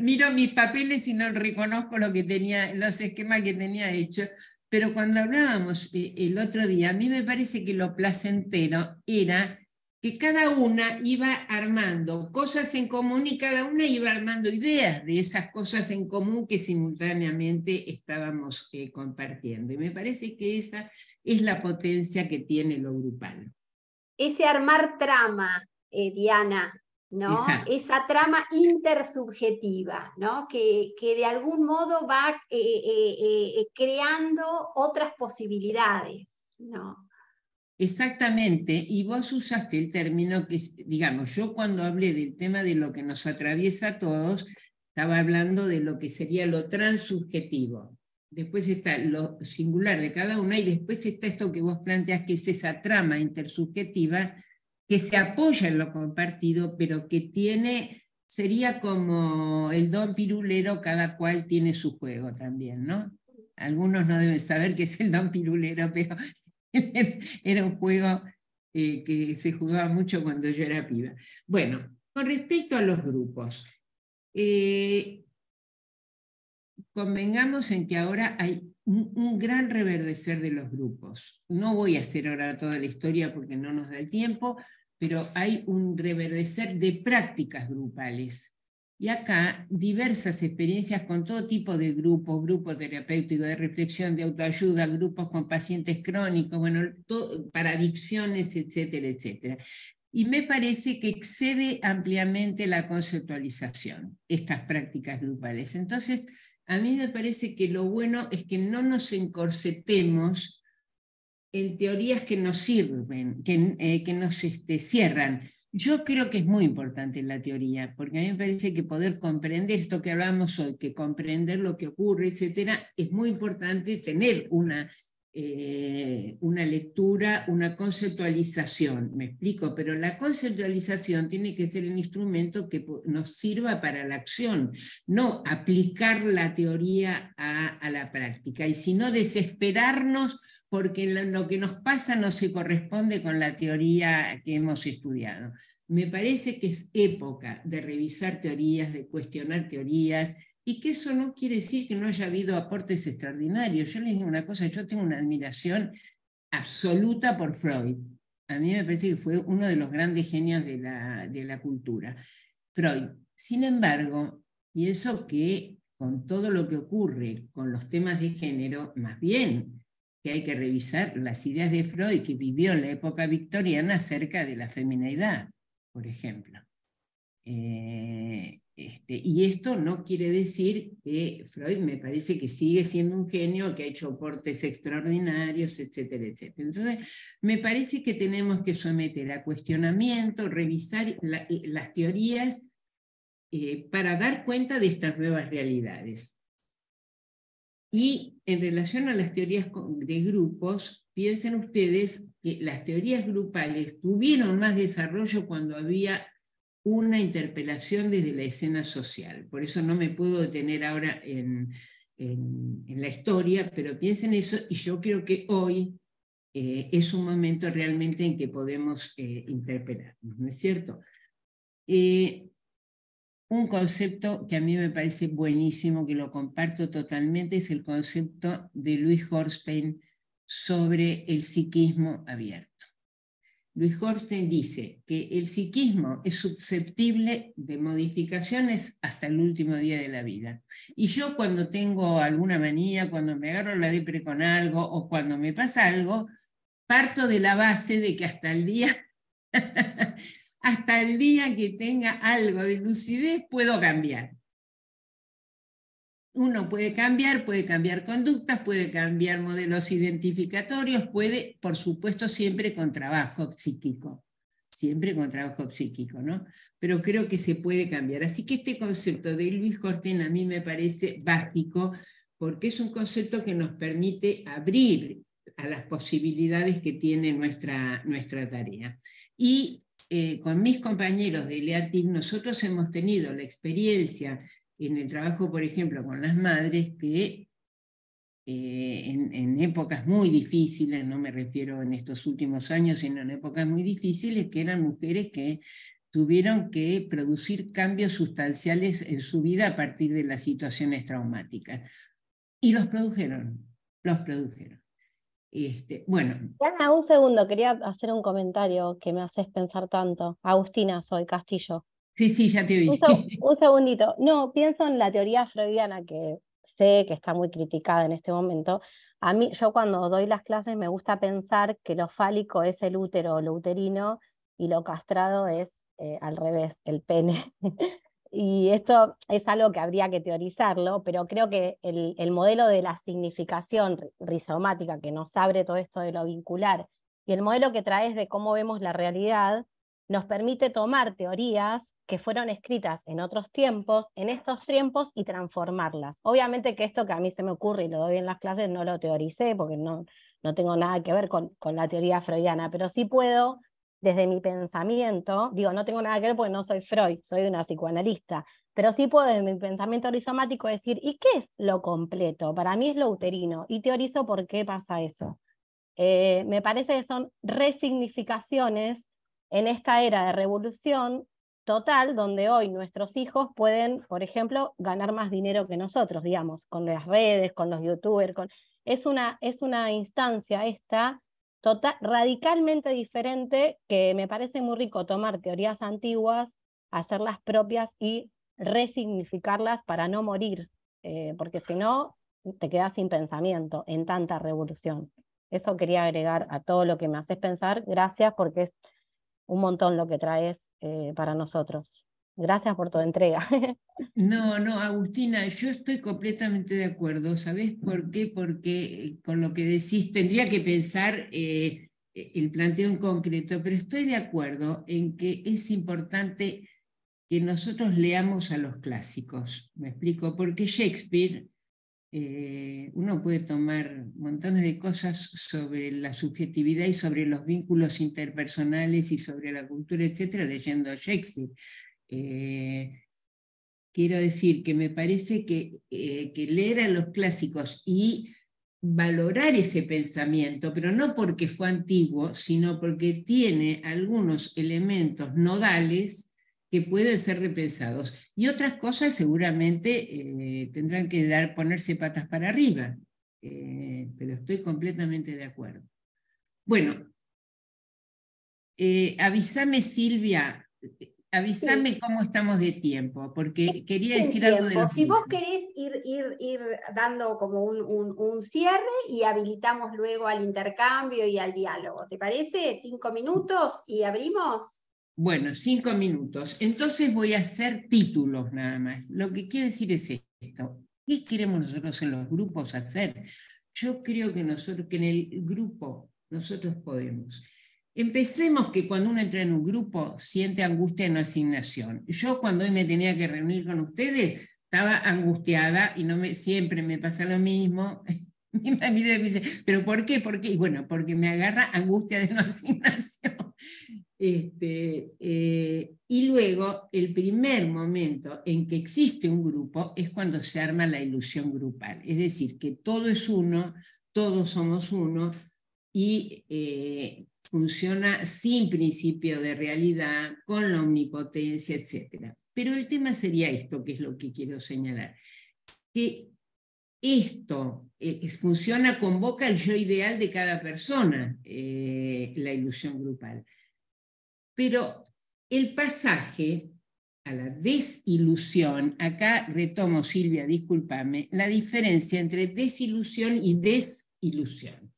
Miro mis papeles y no reconozco lo que tenía, los esquemas que tenía hechos. Pero cuando hablábamos el otro día, a mí me parece que lo placentero era que cada una iba armando cosas en común y cada una iba armando ideas de esas cosas en común que simultáneamente estábamos compartiendo. Y me parece que esa es la potencia que tiene lo grupal. Ese armar trama, Diana, ¿no? Exacto. Esa trama intersubjetiva, ¿no? Que de algún modo va creando otras posibilidades, ¿no? Exactamente, y vos usaste el término que, digamos, yo cuando hablé del tema de lo que nos atraviesa a todos, estaba hablando de lo que sería lo transubjetivo. Después está lo singular de cada una y después está esto que vos planteás, que es esa trama intersubjetiva que se apoya en lo compartido, pero que tiene, sería como el don pirulero, cada cual tiene su juego también, ¿no? Algunos no deben saber qué es el don pirulero, pero era un juego que se jugaba mucho cuando yo era piba. Bueno, con respecto a los grupos, convengamos en que ahora hay un gran reverdecer de los grupos. No voy a hacer ahora toda la historia porque no nos da el tiempo, pero hay un reverdecer de prácticas grupales. Y acá diversas experiencias con todo tipo de grupos, grupo terapéutico de reflexión, de autoayuda, grupos con pacientes crónicos, bueno, para adicciones, etcétera, etcétera. Y me parece que excede ampliamente la conceptualización, estas prácticas grupales. Entonces, a mí me parece que lo bueno es que no nos encorsetemos en teorías que nos sirven, que nos cierran. Yo creo que es muy importante la teoría, porque a mí me parece que poder comprender esto que hablamos hoy, que comprender lo que ocurre, etcétera, es muy importante tener una lectura, una conceptualización, me explico, pero la conceptualización tiene que ser el instrumento que nos sirva para la acción, no aplicar la teoría a la práctica, y si no desesperarnos porque lo que nos pasa no se corresponde con la teoría que hemos estudiado. Me parece que es época de revisar teorías, de cuestionar teorías, y que eso no quiere decir que no haya habido aportes extraordinarios. Yo les digo una cosa, yo tengo una admiración absoluta por Freud. A mí me parece que fue uno de los grandes genios de la cultura. Freud. Sin embargo, pienso que con todo lo que ocurre con los temas de género, más bien que hay que revisar las ideas de Freud, que vivió en la época victoriana acerca de la femineidad, por ejemplo. Y esto no quiere decir que Freud me parece que sigue siendo un genio, que ha hecho aportes extraordinarios, etcétera, etcétera. Entonces, me parece que tenemos que someter a cuestionamiento, revisar las teorías para dar cuenta de estas nuevas realidades. Y en relación a las teorías de grupos, piensen ustedes que las teorías grupales tuvieron más desarrollo cuando había una interpelación desde la escena social. Por eso no me puedo detener ahora en la historia, pero piensen eso, y yo creo que hoy es un momento realmente en que podemos interpelarnos, ¿no es cierto? Un concepto que a mí me parece buenísimo, que lo comparto totalmente, es el concepto de Louis Horstein sobre el psiquismo abierto. Louis Horstein dice que el psiquismo es susceptible de modificaciones hasta el último día de la vida. Y yo cuando tengo alguna manía, cuando me agarro la depre con algo o cuando me pasa algo, parto de la base de que hasta el día hasta el día que tenga algo de lucidez puedo cambiar. Uno puede cambiar conductas, puede cambiar modelos identificatorios, puede, por supuesto, siempre con trabajo psíquico, ¿no? Pero creo que se puede cambiar. Así que este concepto de Louis Horstein a mí me parece básico, porque es un concepto que nos permite abrir a las posibilidades que tiene nuestra tarea. Y con mis compañeros de LEATIM, nosotros hemos tenido la experiencia en el trabajo, por ejemplo, con las madres, que en épocas muy difíciles, no me refiero en estos últimos años, sino en épocas muy difíciles, que eran mujeres que tuvieron que producir cambios sustanciales en su vida a partir de las situaciones traumáticas. Y los produjeron. Bueno. Ana, un segundo, quería hacer un comentario que me haces pensar tanto. Agustina, soy Castillo. Sí, ya te oí. Un segundito. No, pienso en la teoría freudiana, que sé que está muy criticada en este momento. A mí, yo cuando doy las clases me gusta pensar que lo fálico es el útero o lo uterino y lo castrado es al revés, el pene. Y esto es algo que habría que teorizarlo, pero creo que el modelo de la significación rizomática que nos abre todo esto de lo vincular y el modelo que traes de cómo vemos la realidad nos permite tomar teorías que fueron escritas en otros tiempos, en estos tiempos, y transformarlas. Obviamente que esto que a mí se me ocurre y lo doy en las clases no lo teoricé porque no tengo nada que ver con la teoría freudiana, pero sí puedo, desde mi pensamiento, digo, no tengo nada que ver porque no soy Freud, soy una psicoanalista, pero sí puedo desde mi pensamiento rizomático decir, ¿y qué es lo completo? Para mí es lo uterino, y teorizo por qué pasa eso. Me parece que son resignificaciones en esta era de revolución total, donde hoy nuestros hijos pueden, por ejemplo, ganar más dinero que nosotros, digamos, con las redes, con los youtubers, es una instancia esta radicalmente diferente, que me parece muy rico tomar teorías antiguas, hacerlas propias y resignificarlas para no morir, porque si no te quedas sin pensamiento en tanta revolución. Eso quería agregar a todo lo que me haces pensar. Gracias, porque es un montón lo que traes para nosotros. Gracias por tu entrega. No, Agustina, yo estoy completamente de acuerdo. ¿Sabés por qué? Porque con lo que decís tendría que pensar el planteo en concreto, pero estoy de acuerdo en que es importante que nosotros leamos a los clásicos. ¿Me explico? Porque Shakespeare, uno puede tomar montones de cosas sobre la subjetividad y sobre los vínculos interpersonales y sobre la cultura, etcétera, leyendo a Shakespeare. Quiero decir que me parece que leer a los clásicos y valorar ese pensamiento, pero no porque fue antiguo, sino porque tiene algunos elementos nodales que pueden ser repensados. Y otras cosas seguramente tendrán que ponerse patas para arriba, pero estoy completamente de acuerdo. Bueno, avísame, Silvia, avísame sí, cómo estamos de tiempo, porque quería decir algo de los Si vos querés ir dando como un cierre y habilitamos luego al intercambio y al diálogo, ¿te parece? 5 minutos y abrimos. Bueno, 5 minutos. Entonces voy a hacer títulos nada más. Lo que quiero decir es esto. ¿Qué queremos nosotros en los grupos hacer? Yo creo que que en el grupo nosotros podemos. Empecemos que cuando uno entra en un grupo siente angustia en la asignación. Yo cuando hoy me tenía que reunir con ustedes estaba angustiada y siempre me pasa lo mismo. Mi marido me dice, ¿pero por qué? ¿Por qué? Y bueno, porque me agarra angustia de no asignación. Y luego, el primer momento en que existe un grupo es cuando se arma la ilusión grupal. Es decir, que todo es uno, todos somos uno, y funciona sin principio de realidad, con la omnipotencia, etc. Pero el tema sería esto, que es lo que quiero señalar. Que esto funciona, convoca el yo ideal de cada persona, la ilusión grupal. Pero el pasaje a la desilusión, acá retomo, Silvia, discúlpame, la diferencia entre desilusión y desilusión.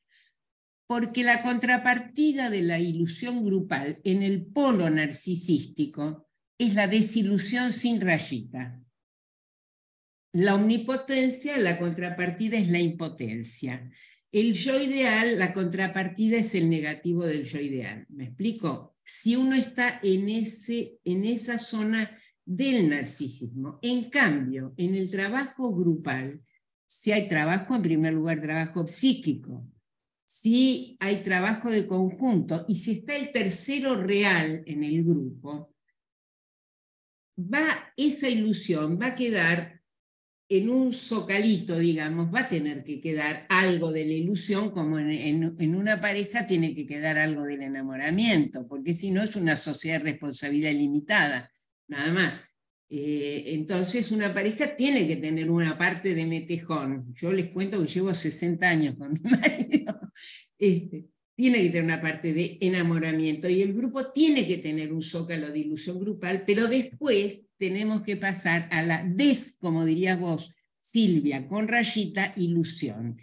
Porque la contrapartida de la ilusión grupal en el polo narcisístico es la desilusión sin rayita. La omnipotencia, la contrapartida es la impotencia. El yo ideal, la contrapartida es el negativo del yo ideal. ¿Me explico? Si uno está en esa zona del narcisismo. En cambio, en el trabajo grupal, si hay trabajo, en primer lugar, trabajo psíquico, si hay trabajo de conjunto, y si está el tercero real en el grupo, esa ilusión va a quedar en un zocalito, digamos, va a tener que quedar algo de la ilusión, como en una pareja tiene que quedar algo del enamoramiento, porque si no es una sociedad de responsabilidad limitada, nada más. Entonces una pareja tiene que tener una parte de metejón. Yo les cuento que llevo 60 años con mi marido. Tiene que tener una parte de enamoramiento y el grupo tiene que tener un zócalo de ilusión grupal, pero después tenemos que pasar a la como dirías vos, Silvia, con rayita, ilusión,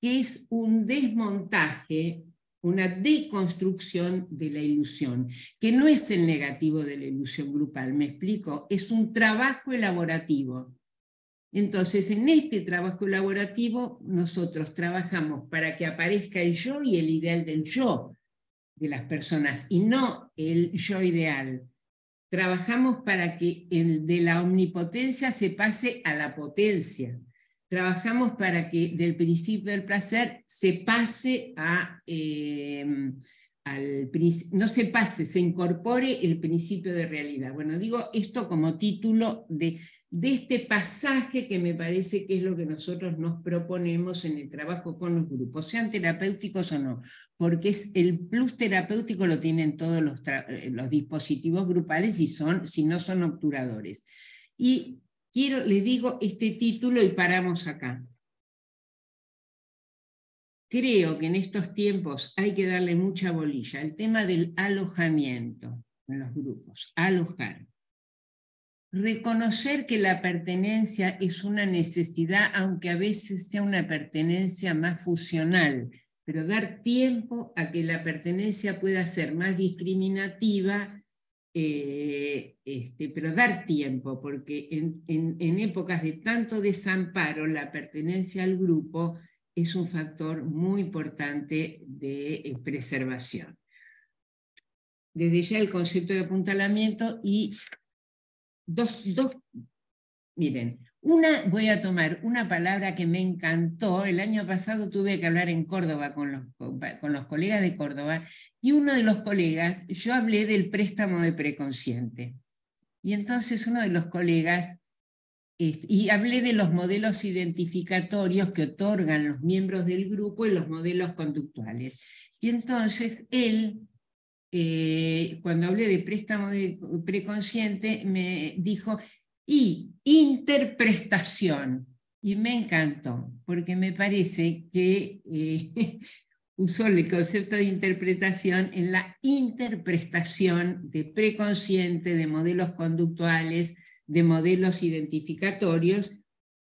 que es un desmontaje, una deconstrucción de la ilusión, que no es el negativo de la ilusión grupal, ¿me explico? Es un trabajo elaborativo. Entonces, en este trabajo elaborativo, nosotros trabajamos para que aparezca el yo y el ideal del yo de las personas, y no el yo ideal. Trabajamos para que de la omnipotencia se pase a la potencia. Trabajamos para que del principio del placer se pase no se pase, se incorpore el principio de realidad. Bueno, digo esto como título de este pasaje que me parece que es lo que nosotros nos proponemos en el trabajo con los grupos, sean terapéuticos o no, porque el plus terapéutico lo tienen todos los dispositivos grupales si no son obturadores. Y les digo este título y paramos acá. Creo que en estos tiempos hay que darle mucha bolilla al tema del alojamiento en los grupos, alojar. Reconocer que la pertenencia es una necesidad, aunque a veces sea una pertenencia más fusional, pero dar tiempo a que la pertenencia pueda ser más discriminativa, pero dar tiempo, porque en épocas de tanto desamparo, la pertenencia al grupo es un factor muy importante de preservación. Desde ya el concepto de apuntalamiento y miren, voy a tomar una palabra que me encantó. El año pasado tuve que hablar en Córdoba con los colegas de Córdoba, y uno de los colegas, yo hablé del préstamo de preconsciente. Y entonces uno de los colegas, y hablé de los modelos identificatorios que otorgan los miembros del grupo y los modelos conductuales. Y entonces él, cuando hablé de préstamo de preconsciente, me dijo, y interprestación. Y me encantó, porque me parece que usó el concepto de interpretación en la interpretación de preconsciente, de modelos conductuales, de modelos identificatorios.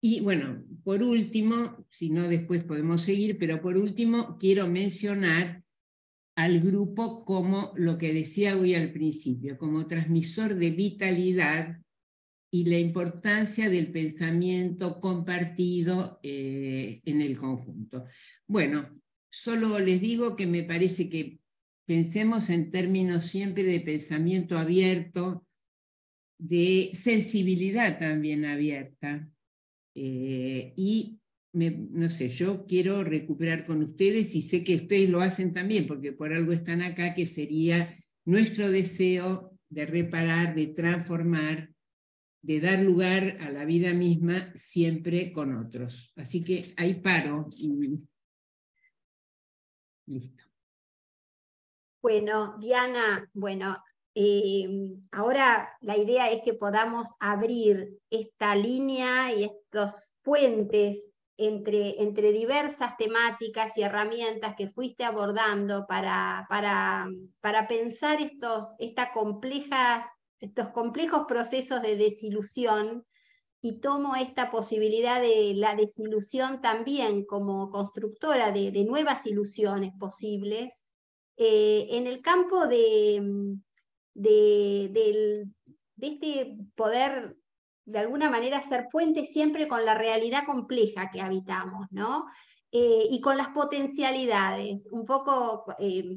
Y bueno, por último, si no después podemos seguir, pero por último quiero mencionar al grupo como lo que decía hoy al principio, como transmisor de vitalidad y la importancia del pensamiento compartido en el conjunto. Bueno, solo les digo que me parece que pensemos en términos siempre de pensamiento abierto, de sensibilidad también abierta, y no sé, yo quiero recuperar con ustedes, y sé que ustedes lo hacen también, porque por algo están acá, que sería nuestro deseo de reparar, de transformar, de dar lugar a la vida misma siempre con otros. Así que ahí paro y listo. Bueno, Diana, bueno, ahora la idea es que podamos abrir esta línea y estos puentes entre diversas temáticas y herramientas que fuiste abordando para pensar estos complejos procesos de desilusión, y tomo esta posibilidad de la desilusión también como constructora de nuevas ilusiones posibles, en el campo de, del- de este poder de alguna manera ser puente siempre con la realidad compleja que habitamos, ¿no? Y con las potencialidades. Un poco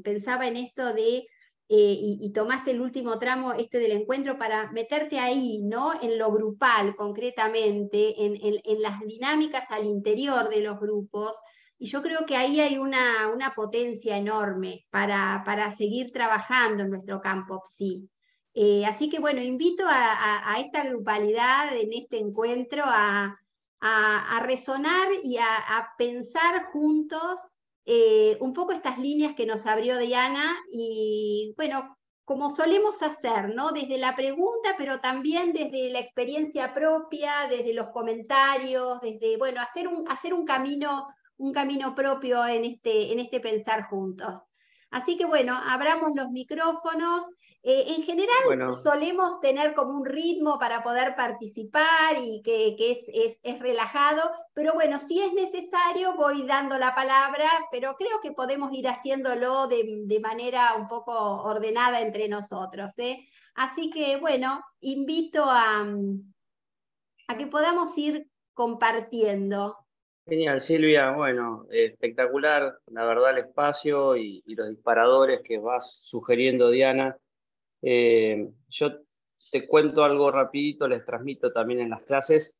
pensaba en esto de y tomaste el último tramo del encuentro para meterte ahí, ¿no? En lo grupal, concretamente, en las dinámicas al interior de los grupos. Y yo creo que ahí hay una potencia enorme para seguir trabajando en nuestro campo PSI. Así que bueno, invito a esta grupalidad en este encuentro a resonar y a pensar juntos un poco estas líneas que nos abrió Diana y bueno, como solemos hacer, ¿no? Desde la pregunta, pero también desde la experiencia propia, desde los comentarios, desde, bueno, hacer un camino propio en este pensar juntos. Así que bueno, abramos los micrófonos. En general Bueno, solemos tener como un ritmo para poder participar y que es relajado, pero bueno, si es necesario voy dando la palabra, pero creo que podemos ir haciéndolo de manera un poco ordenada entre nosotros, ¿eh? Así que bueno, invito a que podamos ir compartiendo. genial, Silvia. Bueno, espectacular, la verdad, el espacio y los disparadores que vas sugiriendo, Diana. Yo te cuento algo rapidito, les transmito también en las clases.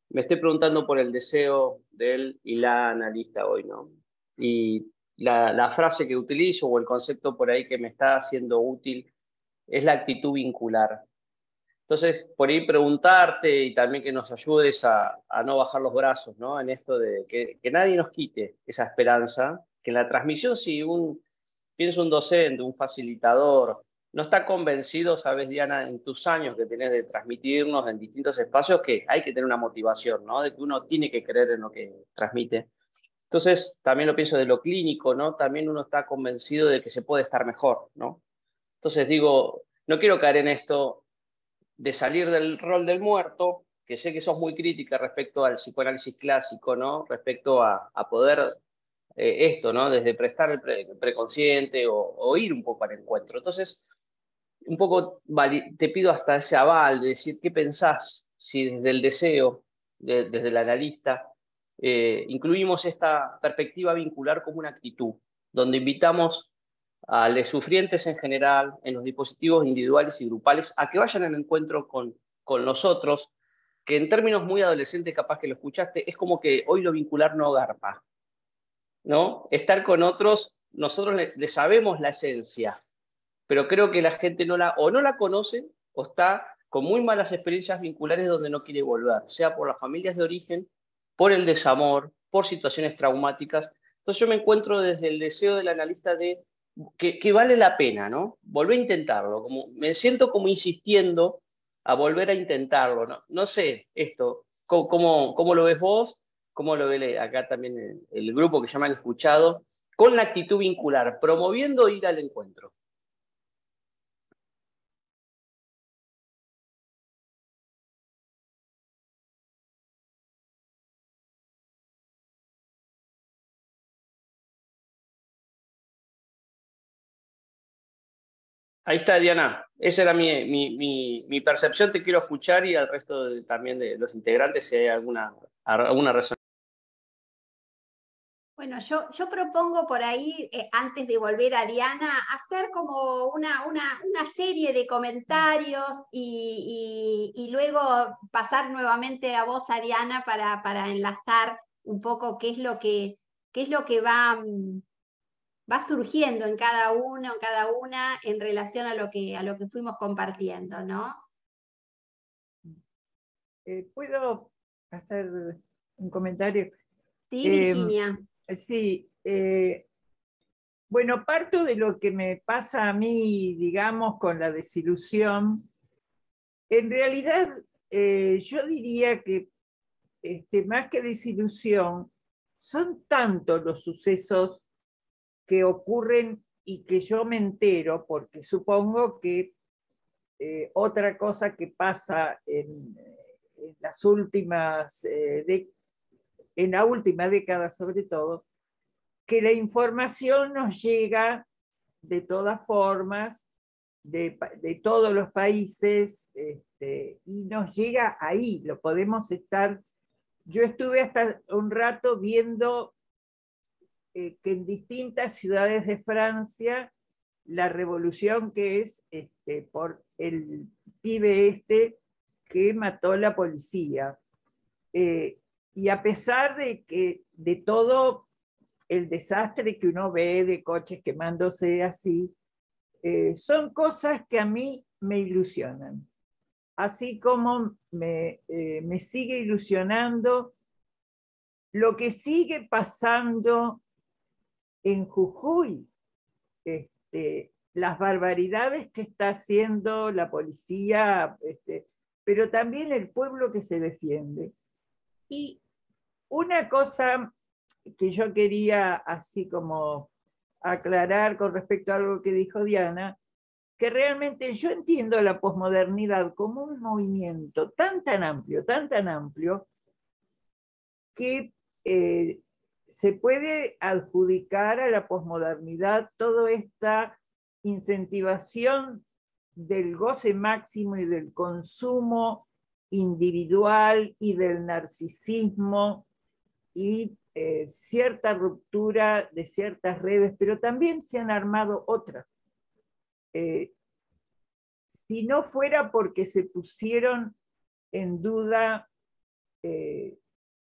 Me estoy preguntando por el deseo de él y la analista hoy, ¿no? Y la frase que utilizo o el concepto por ahí que me está haciendo útil es la actitud vincular. Entonces, por ahí preguntarte y también que nos ayudes a no bajar los brazos, ¿no? En esto de que nadie nos quite esa esperanza, que en la transmisión, si pienso un docente, un facilitador, no está convencido, sabes, Diana, en tus años que tenés de transmitirnos en distintos espacios, que hay que tener una motivación, ¿no? De que uno tiene que creer en lo que transmite. Entonces, también lo pienso de lo clínico, ¿no? También uno está convencido de que se puede estar mejor, ¿no? Entonces digo, no quiero caer en esto de salir del rol del muerto, que sé que sos muy crítica respecto al psicoanálisis clásico, ¿no? Respecto a poder esto, ¿no? Desde prestar el preconsciente o ir un poco al encuentro. Entonces, un poco te pido hasta ese aval de decir qué pensás si desde el deseo, desde el analista, incluimos esta perspectiva vincular como una actitud, donde invitamos a los sufrientes en general, en los dispositivos individuales y grupales, a que vayan al encuentro con nosotros, que en términos muy adolescentes, capaz que lo escuchaste, es como que hoy lo vincular no garpa, ¿no? Estar con otros, nosotros le sabemos la esencia, pero creo que la gente o no la conoce o está con muy malas experiencias vinculares donde no quiere volver, sea por las familias de origen, por el desamor, por situaciones traumáticas. Entonces yo me encuentro desde el deseo del analista de que vale la pena, ¿no? Volver a intentarlo, como, me siento como insistiendo a volver a intentarlo, ¿no? No sé esto, ¿cómo lo ves vos? ¿Cómo lo ve acá también el grupo que llaman Escuchado? Con la actitud vincular, promoviendo ir al encuentro. Ahí está, Diana. Esa era mi percepción. Te quiero escuchar y al resto también de los integrantes si hay alguna razón. Bueno, yo propongo por ahí, antes de volver a Diana, hacer como una serie de comentarios y luego pasar nuevamente a vos, a Diana, para enlazar un poco qué es lo que va surgiendo en cada uno, en cada una, en relación a lo que fuimos compartiendo, ¿no? ¿Puedo hacer un comentario? Sí, Virginia. Sí, bueno, parto de lo que me pasa a mí, digamos, con la desilusión. En realidad, yo diría que más que desilusión, son tantos los sucesos que ocurren y que yo me entero, porque supongo que otra cosa que pasa en las últimas, en la última década sobre todo, que la información nos llega de todas formas, de todos los países, y nos llega ahí, lo podemos estar. Yo estuve hasta un rato viendo que en distintas ciudades de Francia la revolución que es por el pibe que mató la policía. Y a pesar de todo el desastre que uno ve de coches quemándose así, son cosas que a mí me ilusionan. Así como me sigue ilusionando lo que sigue pasando en Jujuy, las barbaridades que está haciendo la policía, pero también el pueblo que se defiende. Y una cosa que yo quería así como aclarar con respecto a algo que dijo Diana, que realmente yo entiendo la posmodernidad como un movimiento tan amplio, que se puede adjudicar a la posmodernidad toda esta incentivación del goce máximo y del consumo individual y del narcisismo y cierta ruptura de ciertas redes, pero también se han armado otras. Si no fuera porque se pusieron en duda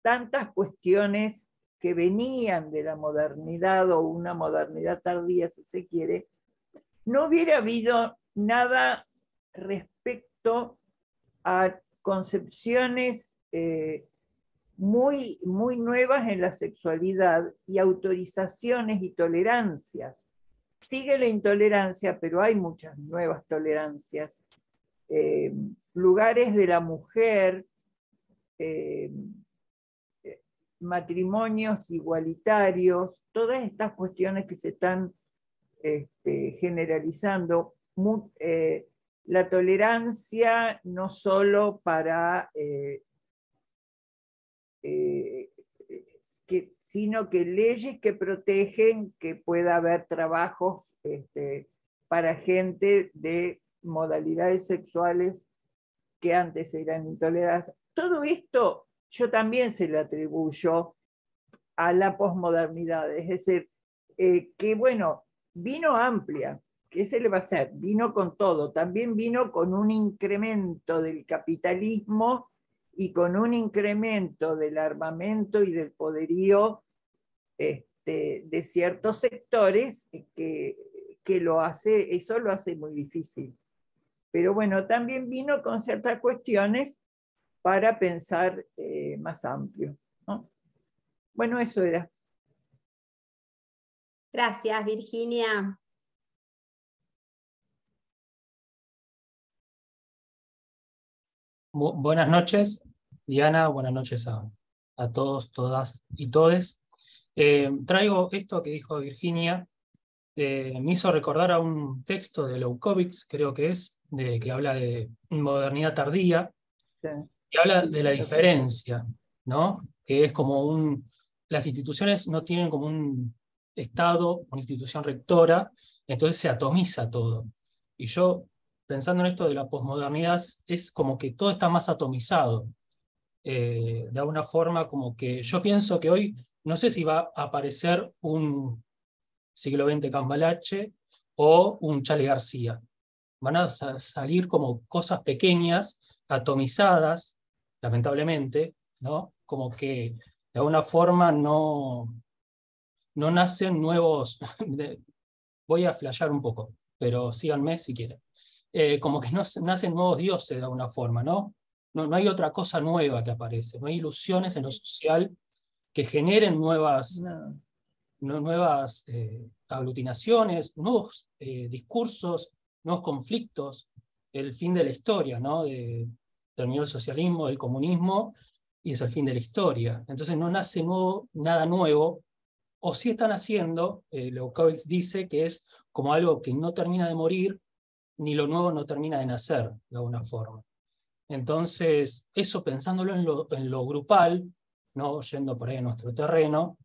tantas cuestiones que venían de la modernidad o una modernidad tardía, si se quiere, no hubiera habido nada respecto a concepciones muy nuevas en la sexualidad y autorizaciones y tolerancias. Sigue la intolerancia, pero hay muchas nuevas tolerancias. Lugares de la mujer, matrimonios igualitarios, todas estas cuestiones que se están generalizando. La tolerancia no solo para sino que leyes que protegen que pueda haber trabajos para gente de modalidades sexuales que antes eran intoleradas. Todo esto yo también se lo atribuyo a la posmodernidad, es decir, que bueno, vino amplia, ¿qué se le va a hacer? Vino con todo, también vino con un incremento del capitalismo y con un incremento del armamento y del poderío de ciertos sectores que eso lo hace muy difícil. Pero bueno, también vino con ciertas cuestiones para pensar más amplio, ¿no? Bueno, eso era. Gracias, Virginia. Buenas noches, Diana, buenas noches a todos, todas y todes. Traigo esto que dijo Virginia, me hizo recordar a un texto de Leucovitz, creo que es, que habla de modernidad tardía, Sí. y habla de la diferencia, ¿no? Que es como las instituciones no tienen como un Estado, una institución rectora, entonces se atomiza todo. Y yo, pensando en esto de la posmodernidad, es como que todo está más atomizado. De alguna forma, como que yo pienso que hoy, no sé si va a aparecer un siglo XX Cambalache o un Charly García. Van a salir como cosas pequeñas, atomizadas, lamentablemente, ¿no? Como que de alguna forma no nacen nuevos, voy a flashear un poco, pero síganme si quieren. Como que no nacen nuevos dioses de alguna forma, ¿no? No hay otra cosa nueva que aparece, no hay ilusiones en lo social que generen nuevas aglutinaciones, nuevos discursos, nuevos conflictos, el fin de la historia, ¿no? Terminó el socialismo, el comunismo, y es el fin de la historia. Entonces no nace nada nuevo, o sí están haciendo, Leuckovic dice que es como algo que no termina de morir, ni lo nuevo no termina de nacer, de alguna forma. Entonces, eso pensándolo en lo grupal, no yendo por ahí a nuestro terreno,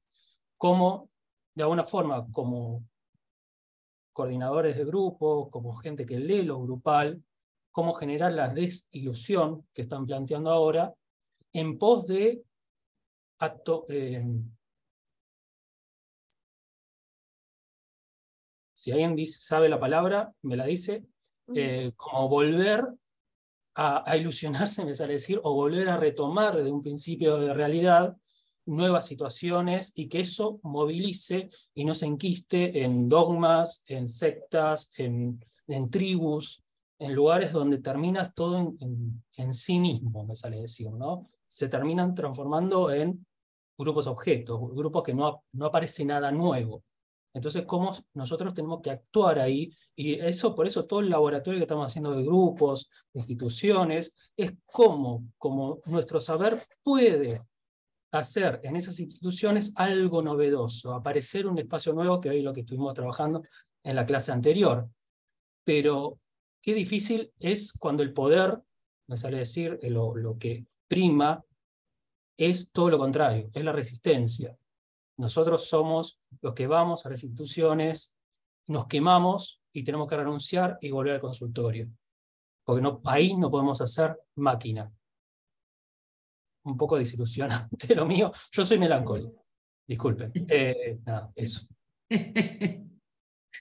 como de alguna forma, como coordinadores de grupos, como gente que lee lo grupal, cómo generar la desilusión que están planteando ahora en pos de si alguien sabe la palabra, me la dice, como volver a ilusionarse, me sale decir, o volver a retomar desde un principio de realidad nuevas situaciones y que eso movilice y no se enquiste en dogmas, en sectas, en tribus, en lugares donde terminas todo en sí mismo, me sale decir, ¿no? Se terminan transformando en grupos objetos, grupos que no aparece nada nuevo. Entonces, ¿cómo nosotros tenemos que actuar ahí? Y eso, por eso todo el laboratorio que estamos haciendo de grupos, de instituciones, es cómo nuestro saber puede hacer en esas instituciones algo novedoso, aparecer un espacio nuevo, que hoy es lo que estuvimos trabajando en la clase anterior. Pero qué difícil es cuando el poder, me sale decir, lo que prima, es todo lo contrario, es la resistencia. Nosotros somos los que vamos a las instituciones, nos quemamos y tenemos que renunciar y volver al consultorio. Porque ahí no podemos hacer máquina. Un poco desilusionante lo mío. Yo soy melancólico. Disculpen. Nada, eso.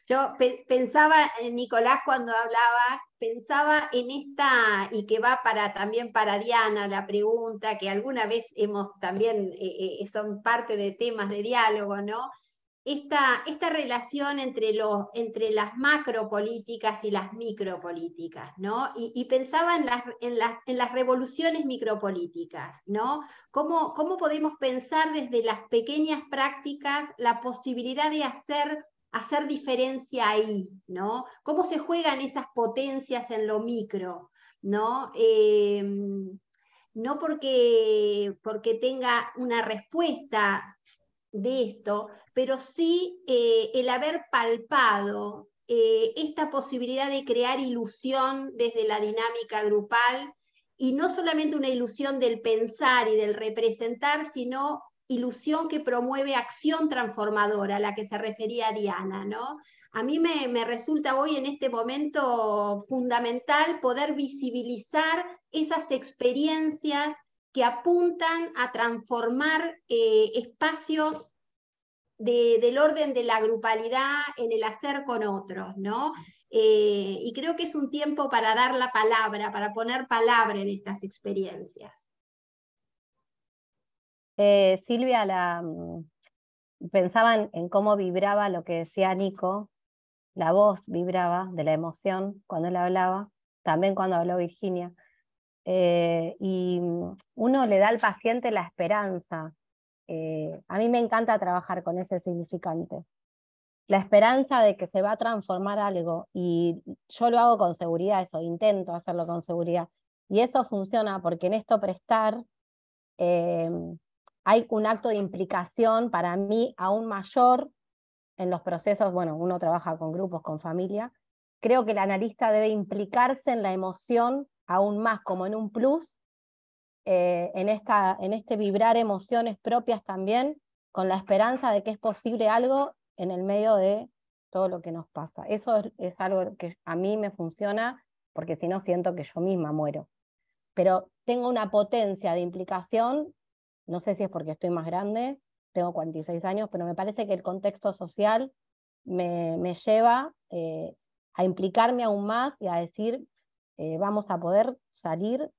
Yo pensaba, Nicolás, cuando hablabas, pensaba en esta, y que va también para Diana, la pregunta, que alguna vez hemos también, son parte de temas de diálogo, ¿no? Esta relación entre las macropolíticas y las micropolíticas, ¿no? Y pensaba en las revoluciones micropolíticas, ¿no? ¿Cómo podemos pensar desde las pequeñas prácticas la posibilidad de hacer diferencia ahí, ¿no? ¿Cómo se juegan esas potencias en lo micro, ¿no? No porque tenga una respuesta de esto, pero sí el haber palpado esta posibilidad de crear ilusión desde la dinámica grupal, y no solamente una ilusión del pensar y del representar, sino ilusión que promueve acción transformadora, a la que se refería Diana, ¿no? A mí me resulta hoy en este momento fundamental poder visibilizar esas experiencias que apuntan a transformar espacios del orden de la grupalidad en el hacer con otros, ¿no? Y creo que es un tiempo para dar la palabra, para poner palabra en estas experiencias. Silvia, pensaban en cómo vibraba lo que decía Nico, la voz vibraba de la emoción cuando él hablaba, también cuando habló Virginia. Y uno le da al paciente la esperanza. A mí me encanta trabajar con ese significante. La esperanza de que se va a transformar algo, y yo lo hago con seguridad, eso, intento hacerlo con seguridad. Y eso funciona porque en esto prestar hay un acto de implicación para mí aún mayor en los procesos. Bueno, uno trabaja con grupos, con familia. Creo que el analista debe implicarse en la emoción aún más, como en un plus, en este vibrar emociones propias también, con la esperanza de que es posible algo en el medio de todo lo que nos pasa. Eso es algo que a mí me funciona, porque si no siento que yo misma muero. Pero tengo una potencia de implicación, no sé si es porque estoy más grande, tengo 46 años, pero me parece que el contexto social me lleva a implicarme aún más y a decir, vamos a poder salir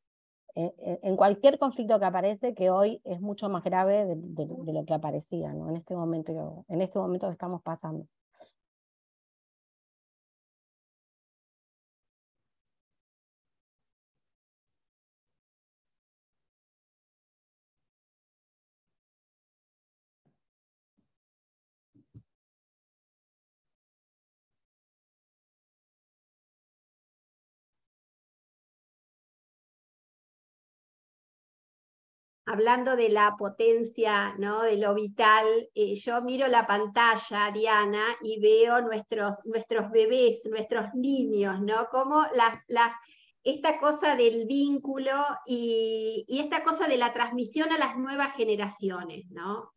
en cualquier conflicto que aparece, que hoy es mucho más grave de lo que aparecía, ¿no? En este momento que estamos pasando. Hablando de la potencia, ¿no? De lo vital, yo miro la pantalla, Diana, y veo nuestros bebés, nuestros niños, ¿no? Como esta cosa del vínculo y esta cosa de la transmisión a las nuevas generaciones, ¿no?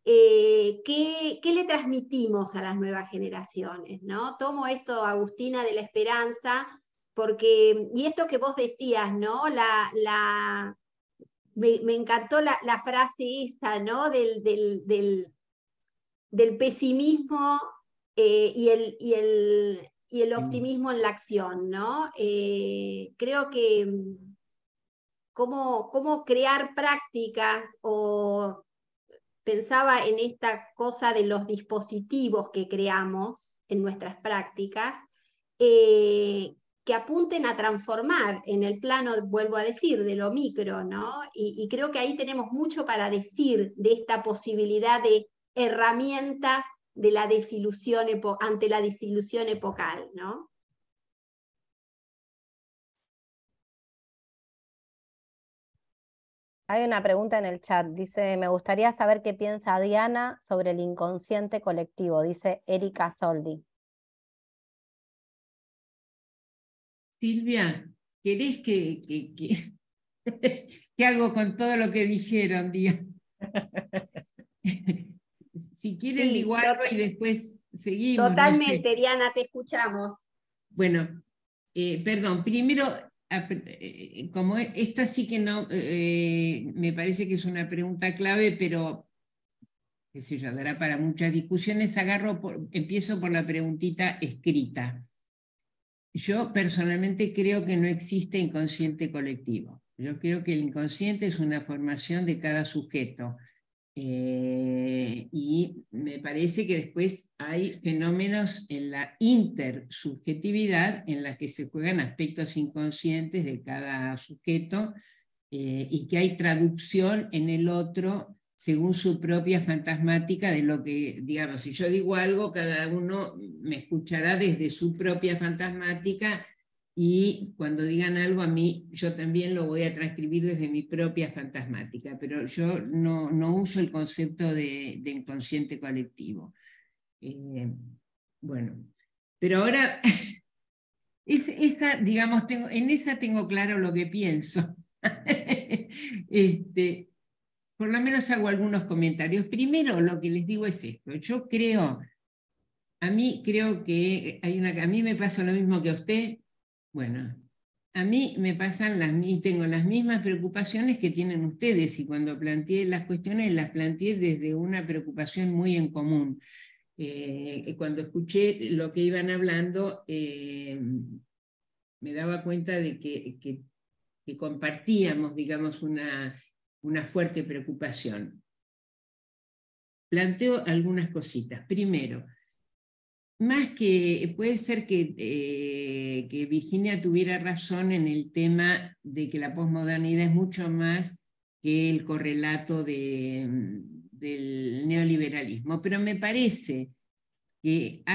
¿Qué le transmitimos a las nuevas generaciones, ¿no? Tomo esto, Agustina, de la esperanza, porque, y esto que vos decías, ¿no? Me encantó la frase esa, ¿no? Del pesimismo y el optimismo en la acción, ¿no? Creo que cómo crear prácticas, o pensaba en esta cosa de los dispositivos que creamos en nuestras prácticas, que apunten a transformar en el plano, vuelvo a decir, de lo micro, ¿no? Y creo que ahí tenemos mucho para decir de esta posibilidad de herramientas de la desilusión ante la desilusión epocal, ¿no? Hay una pregunta en el chat, dice, me gustaría saber qué piensa Diana sobre el inconsciente colectivo, dice Erika Soldi. Silvia, ¿querés ¿qué hago con todo lo que dijeron, Diana? Si quieren, Sí, digo algo y después seguimos. totalmente, No sé. Diana, te escuchamos. Bueno, perdón, primero, como esta sí que no, me parece que es una pregunta clave, pero qué sé yo, dará para muchas discusiones. Empiezo por la preguntita escrita. Yo personalmente creo que no existe inconsciente colectivo. Yo creo que el inconsciente es una formación de cada sujeto. Y me parece que después hay fenómenos en la intersubjetividad en las que se juegan aspectos inconscientes de cada sujeto, y que hay traducción en el otro según su propia fantasmática de lo que, digamos, si yo digo algo, cada uno me escuchará desde su propia fantasmática, y cuando digan algo a mí, yo también lo voy a transcribir desde mi propia fantasmática, pero yo no uso el concepto de inconsciente colectivo. Bueno, pero ahora, digamos, en esa tengo claro lo que pienso. Por lo menos hago algunos comentarios. Primero, lo que les digo es esto. Yo creo, a mí creo que a mí me pasa lo mismo que a usted. Bueno, a mí me pasan tengo las mismas preocupaciones que tienen ustedes, y cuando planteé las cuestiones las planteé desde una preocupación muy en común. Cuando escuché lo que iban hablando, me daba cuenta de que compartíamos, digamos, una fuerte preocupación. Planteo algunas cositas. Primero, más que puede ser que Virginia tuviera razón en el tema de que la posmodernidad es mucho más que el correlato del neoliberalismo, pero me parece que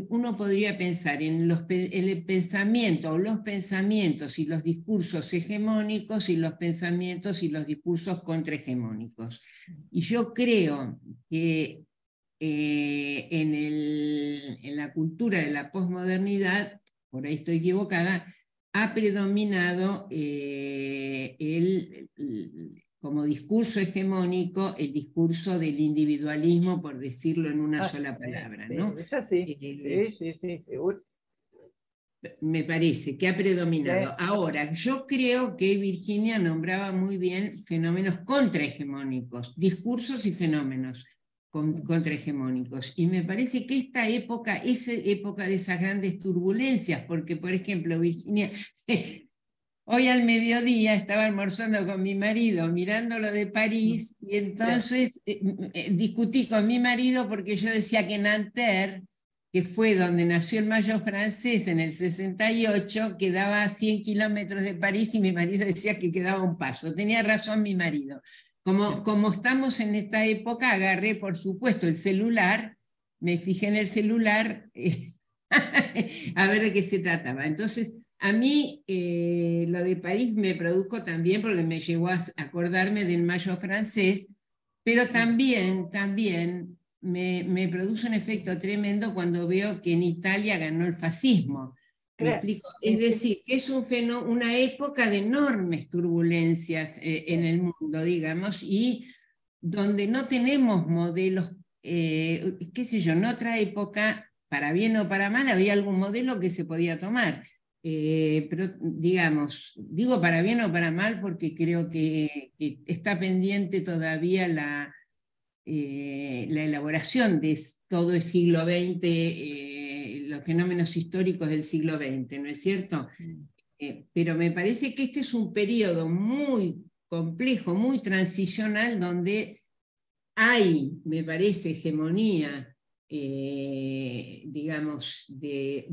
uno podría pensar en el pensamiento o los pensamientos y los discursos hegemónicos y los pensamientos y los discursos contrahegemónicos. Y yo creo que en la cultura de la posmodernidad, por ahí estoy equivocada, ha predominado como discurso hegemónico el discurso del individualismo, por decirlo en una sola palabra, ¿no? Sí, es así. Sí, seguro. Me parece que ha predominado. Sí. Ahora, yo creo que Virginia nombraba muy bien fenómenos contrahegemónicos, discursos y fenómenos contrahegemónicos. Y me parece que esta época es época de esas grandes turbulencias, porque, por ejemplo, Virginia... Hoy al mediodía estaba almorzando con mi marido, mirando lo de París, y entonces discutí con mi marido porque yo decía que Nanterre, que fue donde nació el Mayo francés en el 68, quedaba a 100 kilómetros de París, y mi marido decía que quedaba un paso. Tenía razón mi marido. Como estamos en esta época, agarré, por supuesto, el celular, me fijé en el celular a ver de qué se trataba. Entonces, a mí lo de París me produjo también porque me llevó a acordarme del Mayo francés, pero también me produce un efecto tremendo cuando veo que en Italia ganó el fascismo. ¿Me explico? Es decir, que es una época de enormes turbulencias en el mundo, digamos, y donde no tenemos modelos, qué sé yo, en otra época, para bien o para mal, había algún modelo que se podía tomar. Pero digamos, digo para bien o para mal porque creo que está pendiente todavía la elaboración de todo el siglo XX, los fenómenos históricos del siglo XX, ¿no es cierto? Pero me parece que este es un periodo muy complejo, muy transicional, donde hay, me parece, hegemonía, digamos, de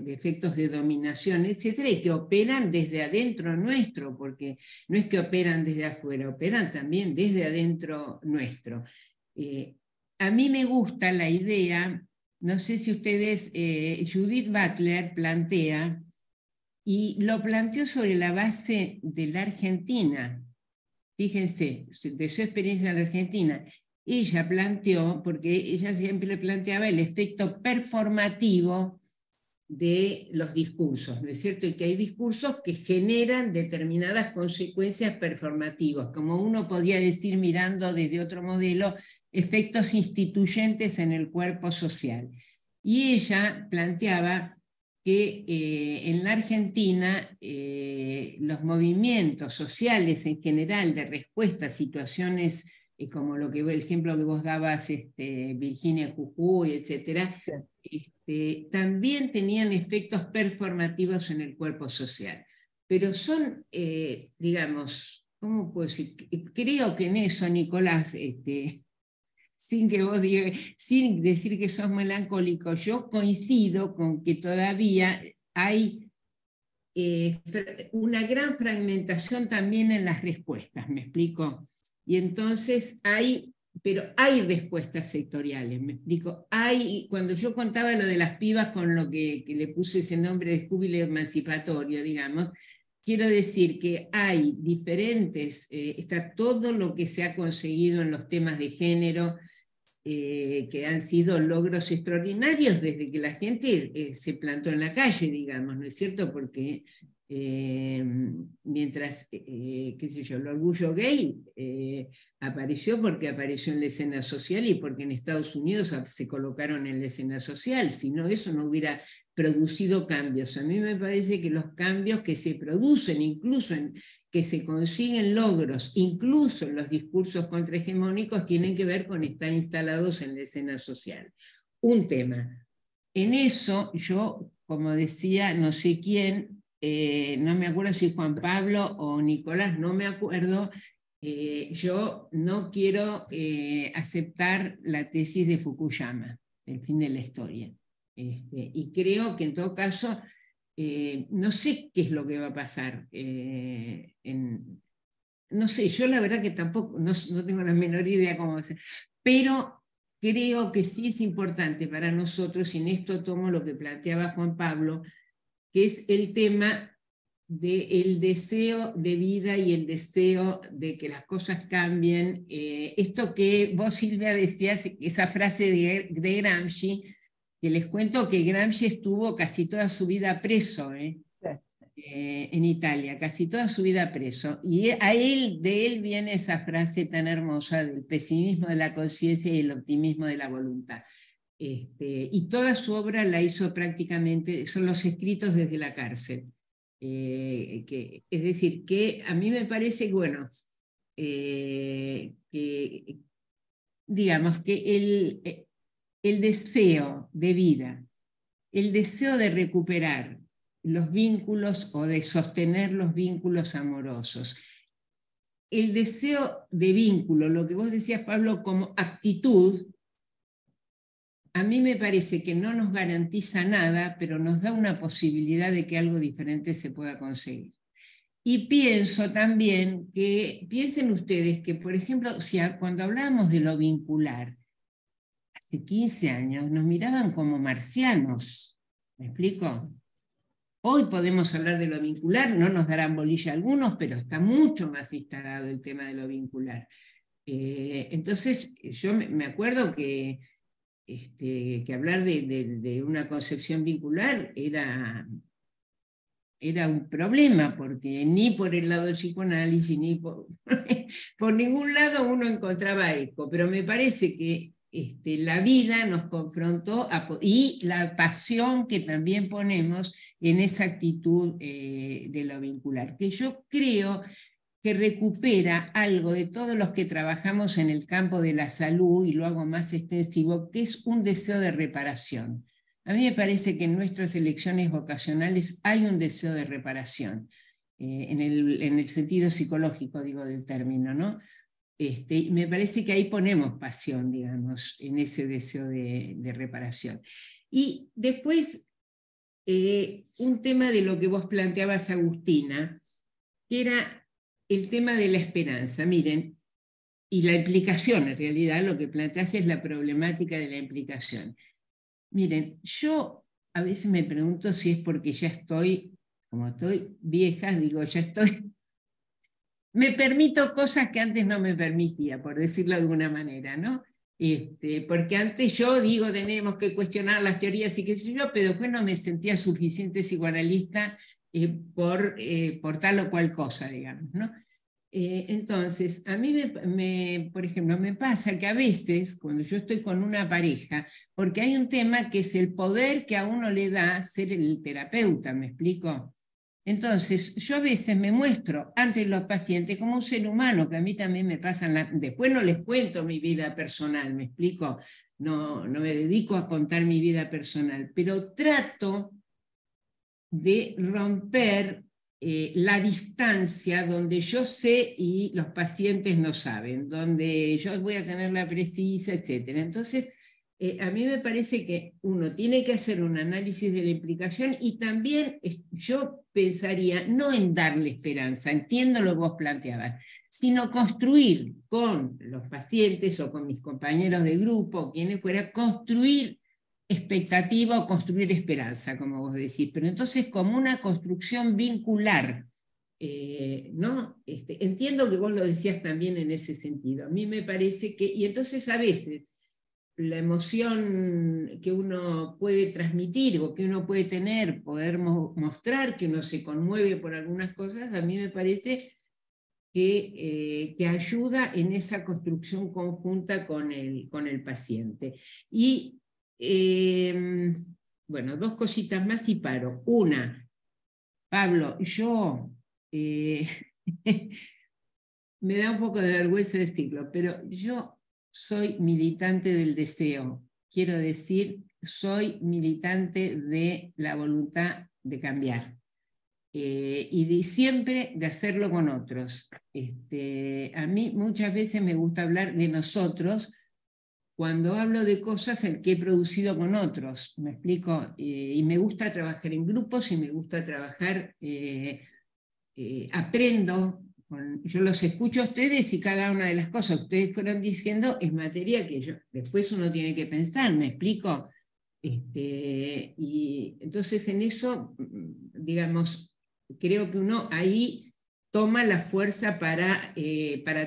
efectos de dominación, etcétera, y que operan desde adentro nuestro, porque no es que operan desde afuera, operan también desde adentro nuestro. A mí me gusta la idea, no sé si ustedes, Judith Butler plantea, y lo planteó sobre la base de la Argentina. Fíjense, de su experiencia en la Argentina, ella planteó, porque ella siempre le planteaba el efecto performativo de los discursos, ¿no es cierto? Y que hay discursos que generan determinadas consecuencias performativas, como uno podría decir mirando desde otro modelo, efectos instituyentes en el cuerpo social. Y ella planteaba que en la Argentina los movimientos sociales en general de respuesta a situaciones como el ejemplo que vos dabas, Virginia, Jujuy, etc., también tenían efectos performativos en el cuerpo social. Pero son, digamos, ¿cómo puedo decir? Creo que en eso, Nicolás, sin que vos digas, sin decir que sos melancólico, yo coincido con que todavía hay una gran fragmentación también en las respuestas, ¿me explico? Y entonces pero hay respuestas sectoriales, ¿me explico? Cuando yo contaba lo de las pibas con lo que le puse ese nombre de júbilo emancipatorio, digamos, quiero decir que hay diferentes, está todo lo que se ha conseguido en los temas de género, que han sido logros extraordinarios desde que la gente se plantó en la calle, digamos, ¿no es cierto? Porque mientras, qué sé yo, el orgullo gay apareció porque apareció en la escena social y porque en Estados Unidos se colocaron en la escena social, si no eso no hubiera producido cambios. A mí me parece que los cambios que se producen, incluso que se consiguen logros, incluso en los discursos contrahegemónicos, tienen que ver con estar instalados en la escena social. Un tema. En eso yo, como decía, no sé quién, no me acuerdo si Juan Pablo o Nicolás, no me acuerdo, yo no quiero aceptar la tesis de Fukuyama, el fin de la historia. Y creo que en todo caso, no sé qué es lo que va a pasar. No sé, yo la verdad que tampoco, no tengo la menor idea cómo va a ser, pero creo que sí es importante para nosotros, y en esto tomo lo que planteaba Juan Pablo, que es el tema del deseo de vida y el deseo de que las cosas cambien. Esto que vos, Silvia, decías, esa frase de Gramsci, que les cuento que Gramsci estuvo casi toda su vida preso, en Italia, casi toda su vida preso. Y de él viene esa frase tan hermosa del pesimismo de la conciencia y el optimismo de la voluntad. Y toda su obra la hizo prácticamente, son los escritos desde la cárcel. Es decir, que a mí me parece que, bueno, que digamos que el deseo de vida, el deseo de recuperar los vínculos o de sostener los vínculos amorosos, el deseo de vínculo, lo que vos decías, Pablo, como actitud, a mí me parece que no nos garantiza nada, pero nos da una posibilidad de que algo diferente se pueda conseguir. Y pienso también que, piensen ustedes que, por ejemplo, cuando hablábamos de lo vincular, hace 15 años nos miraban como marcianos, ¿me explico? Hoy podemos hablar de lo vincular, no nos darán bolilla algunos, pero está mucho más instalado el tema de lo vincular. Entonces, yo me acuerdo que hablar de una concepción vincular era un problema, porque ni por el lado del psicoanálisis, ni por ningún lado uno encontraba eco, pero me parece que la vida nos confrontó y la pasión que también ponemos en esa actitud de lo vincular, que yo creo que recupera algo de todos los que trabajamos en el campo de la salud, y lo hago más extensivo, que es un deseo de reparación. A mí me parece que en nuestras elecciones vocacionales hay un deseo de reparación, en el sentido psicológico, digo, del término, ¿no? Me parece que ahí ponemos pasión, digamos, en ese deseo de reparación. Y después, un tema de lo que vos planteabas, Agustina, que era el tema de la esperanza. Miren, y la implicación, en realidad, lo que planteas es la problemática de la implicación. Miren, yo a veces me pregunto si es porque ya estoy, como estoy vieja, digo, ya estoy, me permito cosas que antes no me permitía, por decirlo de alguna manera, ¿no? Porque antes yo digo, tenemos que cuestionar las teorías y qué sé yo, pero después no me sentía suficiente psicoanalista por tal o cual cosa, digamos, ¿no? Entonces, a mí, por ejemplo, me pasa que a veces, cuando yo estoy con una pareja, porque hay un tema que es el poder que a uno le da ser el terapeuta, ¿me explico? Entonces, yo a veces me muestro ante los pacientes como un ser humano, que a mí también me pasan, después no les cuento mi vida personal, ¿me explico? No me dedico a contar mi vida personal, pero trato de romper la distancia donde yo sé y los pacientes no saben, donde yo voy a tener la precisa, etc. Entonces, a mí me parece que uno tiene que hacer un análisis de la implicación, y también yo pensaría no en darle esperanza, entiendo lo que vos planteabas, sino construir con los pacientes o con mis compañeros de grupo, quienes fuera, construir expectativa o construir esperanza, como vos decís, pero entonces como una construcción vincular, ¿no? Entiendo que vos lo decías también en ese sentido. A mí me parece que, y entonces a veces la emoción que uno puede transmitir o que uno puede tener, poder mostrar que uno se conmueve por algunas cosas, a mí me parece que ayuda en esa construcción conjunta con el paciente. Y bueno, dos cositas más y paro. Una, Pablo, yo me da un poco de vergüenza decirlo, pero yo soy militante del deseo. Quiero decir, soy militante de la voluntad de cambiar. Y siempre de hacerlo con otros. A mí muchas veces me gusta hablar de nosotros cuando hablo de cosas que he producido con otros, ¿me explico? Y me gusta trabajar en grupos, y me gusta trabajar, aprendo, yo los escucho a ustedes, y cada una de las cosas que ustedes fueron diciendo es materia que después uno tiene que pensar, ¿me explico? Y entonces en eso, digamos, creo que uno ahí toma la fuerza para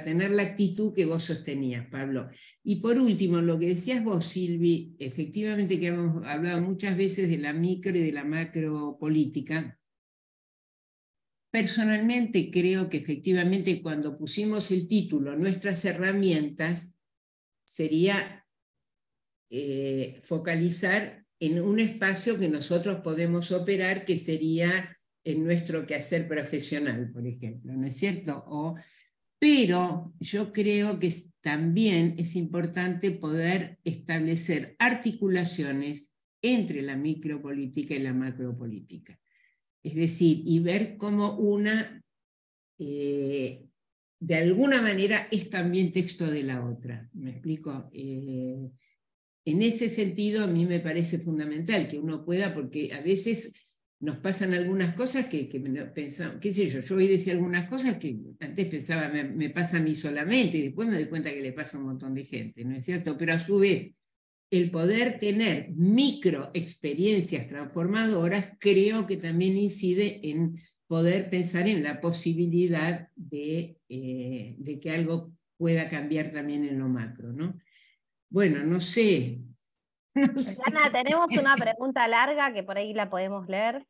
tener la actitud que vos sostenías, Pablo. Y por último, lo que decías vos, Silvi, efectivamente que hemos hablado muchas veces de la micro y de la macro política, personalmente creo que efectivamente cuando pusimos el título, nuestras herramientas, sería focalizar en un espacio que nosotros podemos operar, que sería en nuestro quehacer profesional, por ejemplo, ¿no es cierto? Pero yo creo que también es importante poder establecer articulaciones entre la micropolítica y la macropolítica. Es decir, y ver cómo una, de alguna manera, es también texto de la otra. ¿Me explico? En ese sentido, a mí me parece fundamental que uno pueda, porque a veces nos pasan algunas cosas que pensamos, qué sé yo hoy decía algunas cosas que antes pensaba me pasa a mí solamente, y después me doy cuenta que le pasa a un montón de gente, ¿no es cierto? Pero a su vez, el poder tener micro experiencias transformadoras creo que también incide en poder pensar en la posibilidad de que algo pueda cambiar también en lo macro, ¿no? Bueno, no sé. Diana, tenemos una pregunta larga que por ahí la podemos leer.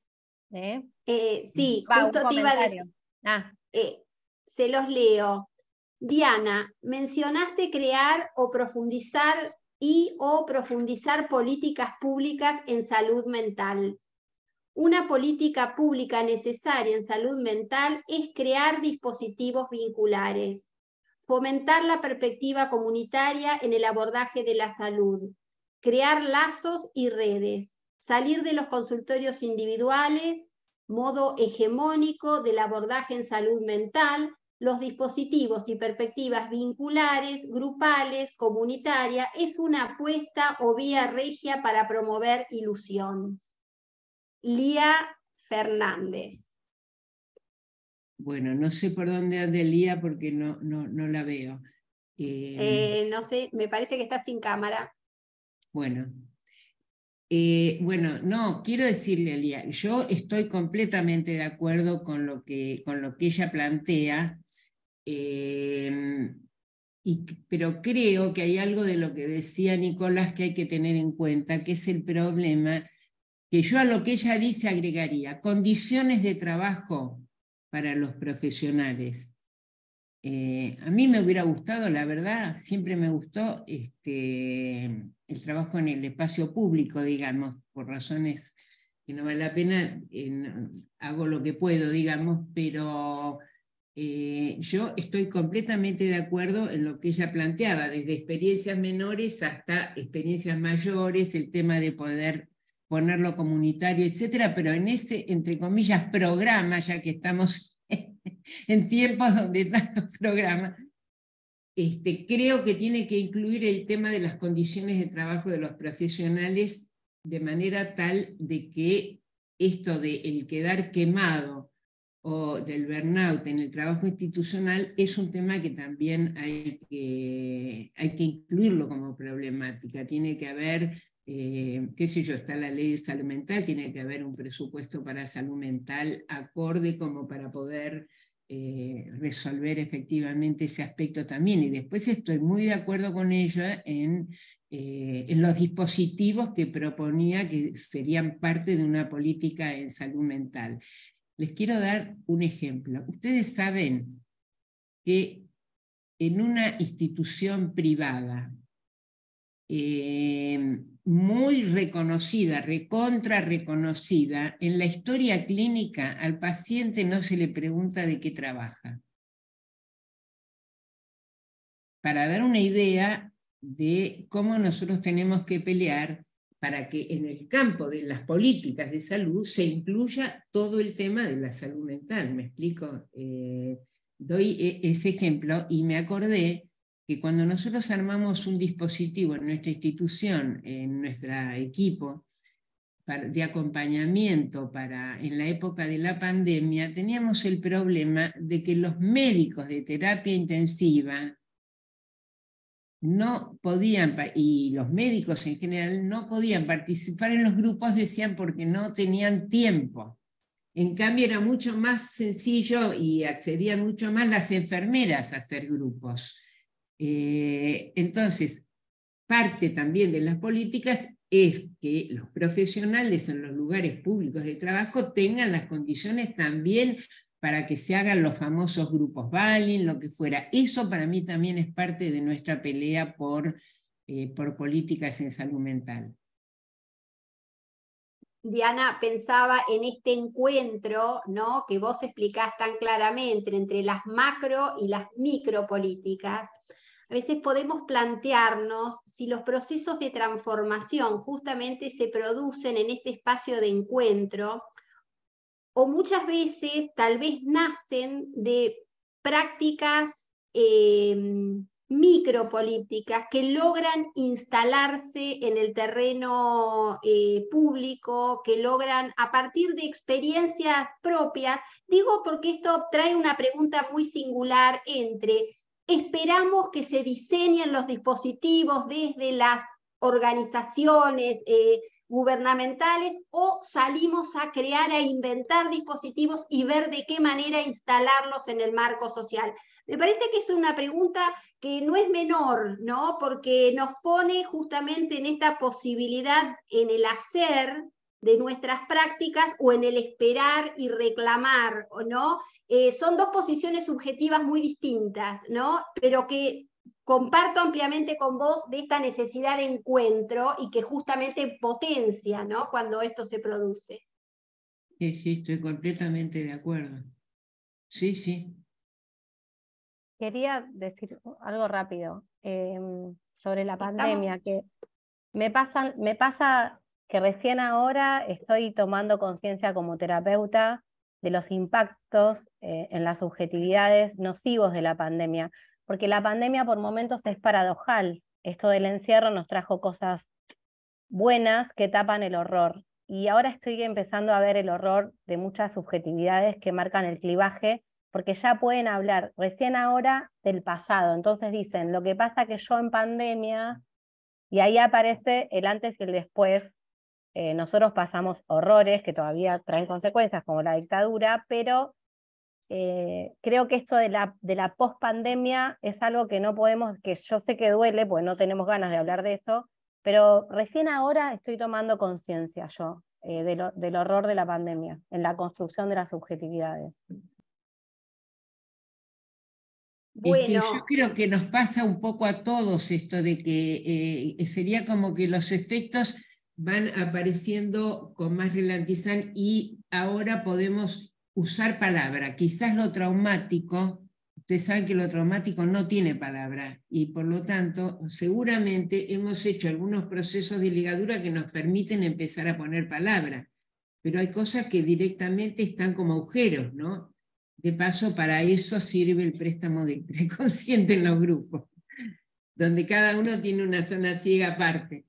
Sí, Va, justo un te iba a decir. comentario. Se los leo. Diana, mencionaste crear o profundizar políticas públicas en salud mental. Una política pública necesaria en salud mental es crear dispositivos vinculares, fomentar la perspectiva comunitaria en el abordaje de la salud, crear lazos y redes, salir de los consultorios individuales, modo hegemónico del abordaje en salud mental, los dispositivos y perspectivas vinculares, grupales, comunitarias, es una apuesta o vía regia para promover ilusión. Lía Fernández. Bueno, no sé por dónde ande Lía porque no la veo. No sé, me parece que está sin cámara. Bueno. Bueno, no, quiero decirle a Lía, yo estoy completamente de acuerdo con lo que ella plantea, pero creo que hay algo de lo que decía Nicolás que hay que tener en cuenta, que es el problema, que yo a lo que ella dice agregaría condiciones de trabajo para los profesionales. A mí me hubiera gustado, la verdad, siempre me gustó el trabajo en el espacio público, digamos, por razones que no vale la pena, hago lo que puedo, digamos, pero yo estoy completamente de acuerdo en lo que ella planteaba, desde experiencias menores hasta experiencias mayores, el tema de poder ponerlo comunitario, etcétera, pero en ese, entre comillas, programa, ya que estamos en tiempos donde están los programas, creo que tiene que incluir el tema de las condiciones de trabajo de los profesionales de manera tal de que esto de el quedar quemado o del burnout en el trabajo institucional es un tema que también hay que incluirlo como problemática. Tiene que haber, qué sé yo, está la ley de salud mental, tiene que haber un presupuesto para salud mental acorde como para poder resolver efectivamente ese aspecto también. Y después estoy muy de acuerdo con ella en los dispositivos que proponía que serían parte de una política en salud mental. Les quiero dar un ejemplo. Ustedes saben que en una institución privada muy reconocida, recontra reconocida, en la historia clínica al paciente no se le pregunta de qué trabaja. Para dar una idea de cómo nosotros tenemos que pelear para que en el campo de las políticas de salud se incluya todo el tema de la salud mental. ¿Me explico? Doy ese ejemplo y me acordé que cuando nosotros armamos un dispositivo en nuestra institución, en nuestro equipo de acompañamiento en la época de la pandemia, teníamos el problema de que los médicos de terapia intensiva no podían, y los médicos en general no podían participar en los grupos, decían, porque no tenían tiempo. En cambio era mucho más sencillo y accedían mucho más las enfermeras a hacer grupos. Entonces, parte también de las políticas es que los profesionales en los lugares públicos de trabajo tengan las condiciones también para que se hagan los famosos grupos Balin, lo que fuera. Eso para mí también es parte de nuestra pelea por políticas en salud mental. Diana, pensaba en este encuentro, ¿no?, que vos explicás tan claramente entre las macro y las micropolíticas. A veces podemos plantearnos si los procesos de transformación justamente se producen en este espacio de encuentro, o muchas veces tal vez nacen de prácticas micropolíticas que logran instalarse en el terreno público, que logran a partir de experiencias propias. Digo porque esto trae una pregunta muy singular entre: ¿esperamos que se diseñen los dispositivos desde las organizaciones gubernamentales, o salimos a crear, a inventar dispositivos y ver de qué manera instalarlos en el marco social? Me parece que es una pregunta que no es menor, ¿no?, porque nos pone justamente en esta posibilidad, en el hacer de nuestras prácticas o en el esperar y reclamar, ¿no? Son dos posiciones subjetivas muy distintas, ¿no?, pero que comparto ampliamente con vos de esta necesidad de encuentro y que justamente potencia, ¿no?, cuando esto se produce. Sí, sí, estoy completamente de acuerdo. Sí, sí. Quería decir algo rápido sobre la pandemia, que me pasa que recién ahora estoy tomando conciencia como terapeuta de los impactos en las subjetividades nocivos de la pandemia, porque la pandemia por momentos es paradojal. Esto del encierro nos trajo cosas buenas que tapan el horror, y ahora estoy empezando a ver el horror de muchas subjetividades que marcan el clivaje, porque ya pueden hablar recién ahora del pasado. Entonces dicen, lo que pasa que yo en pandemia, y ahí aparece el antes y el después. Nosotros pasamos horrores que todavía traen consecuencias, como la dictadura, pero creo que esto de la pospandemia es algo que no podemos, que yo sé que duele, porque no tenemos ganas de hablar de eso, pero recién ahora estoy tomando conciencia yo del horror de la pandemia en la construcción de las subjetividades. Bueno, Yo creo que nos pasa un poco a todos esto de que sería como que los efectos van apareciendo con más relantizan y ahora podemos usar palabra. Quizás lo traumático, ustedes saben que lo traumático no tiene palabra y por lo tanto seguramente hemos hecho algunos procesos de ligadura que nos permiten empezar a poner palabra, pero hay cosas que directamente están como agujeros, ¿no? De paso, para eso sirve el préstamo de consciente en los grupos, donde cada uno tiene una zona ciega aparte.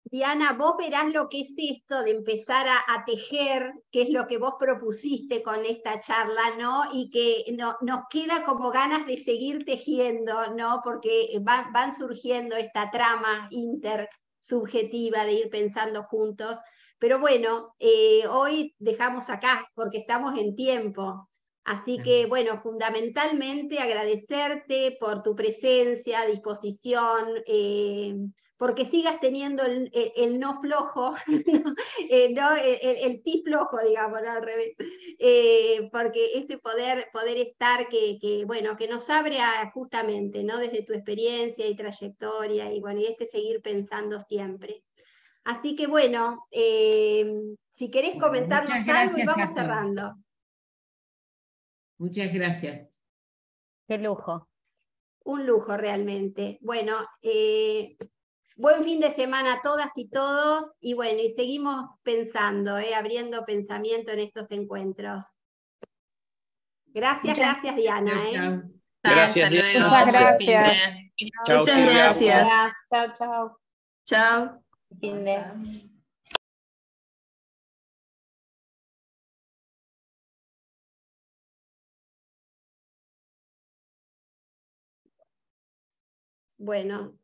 Diana, vos verás lo que es esto de empezar a tejer, que es lo que vos propusiste con esta charla, ¿no? Y que nos queda como ganas de seguir tejiendo, ¿no? Porque van surgiendo esta trama intersubjetiva de ir pensando juntos. Pero bueno, hoy dejamos acá porque estamos en tiempo. Así que, bueno, fundamentalmente agradecerte por tu presencia, disposición, porque sigas teniendo el no flojo, ¿no? El ti flojo, digamos, ¿no? Al revés. Porque este poder estar bueno, que nos abre justamente, ¿no?, desde tu experiencia y trayectoria, y bueno, y seguir pensando siempre. Así que bueno, si querés comentarnos algo y vamos cerrando. Muchas gracias. Qué lujo. Un lujo realmente. Bueno, buen fin de semana a todas y todos, y bueno, y seguimos pensando, abriendo pensamiento en estos encuentros. Gracias, gracias Diana. Chau. Gracias, Hasta luego. Muchas gracias. Chao, Muchas Silvia. gracias. Chao, chao. Chao. Fin de... Bueno.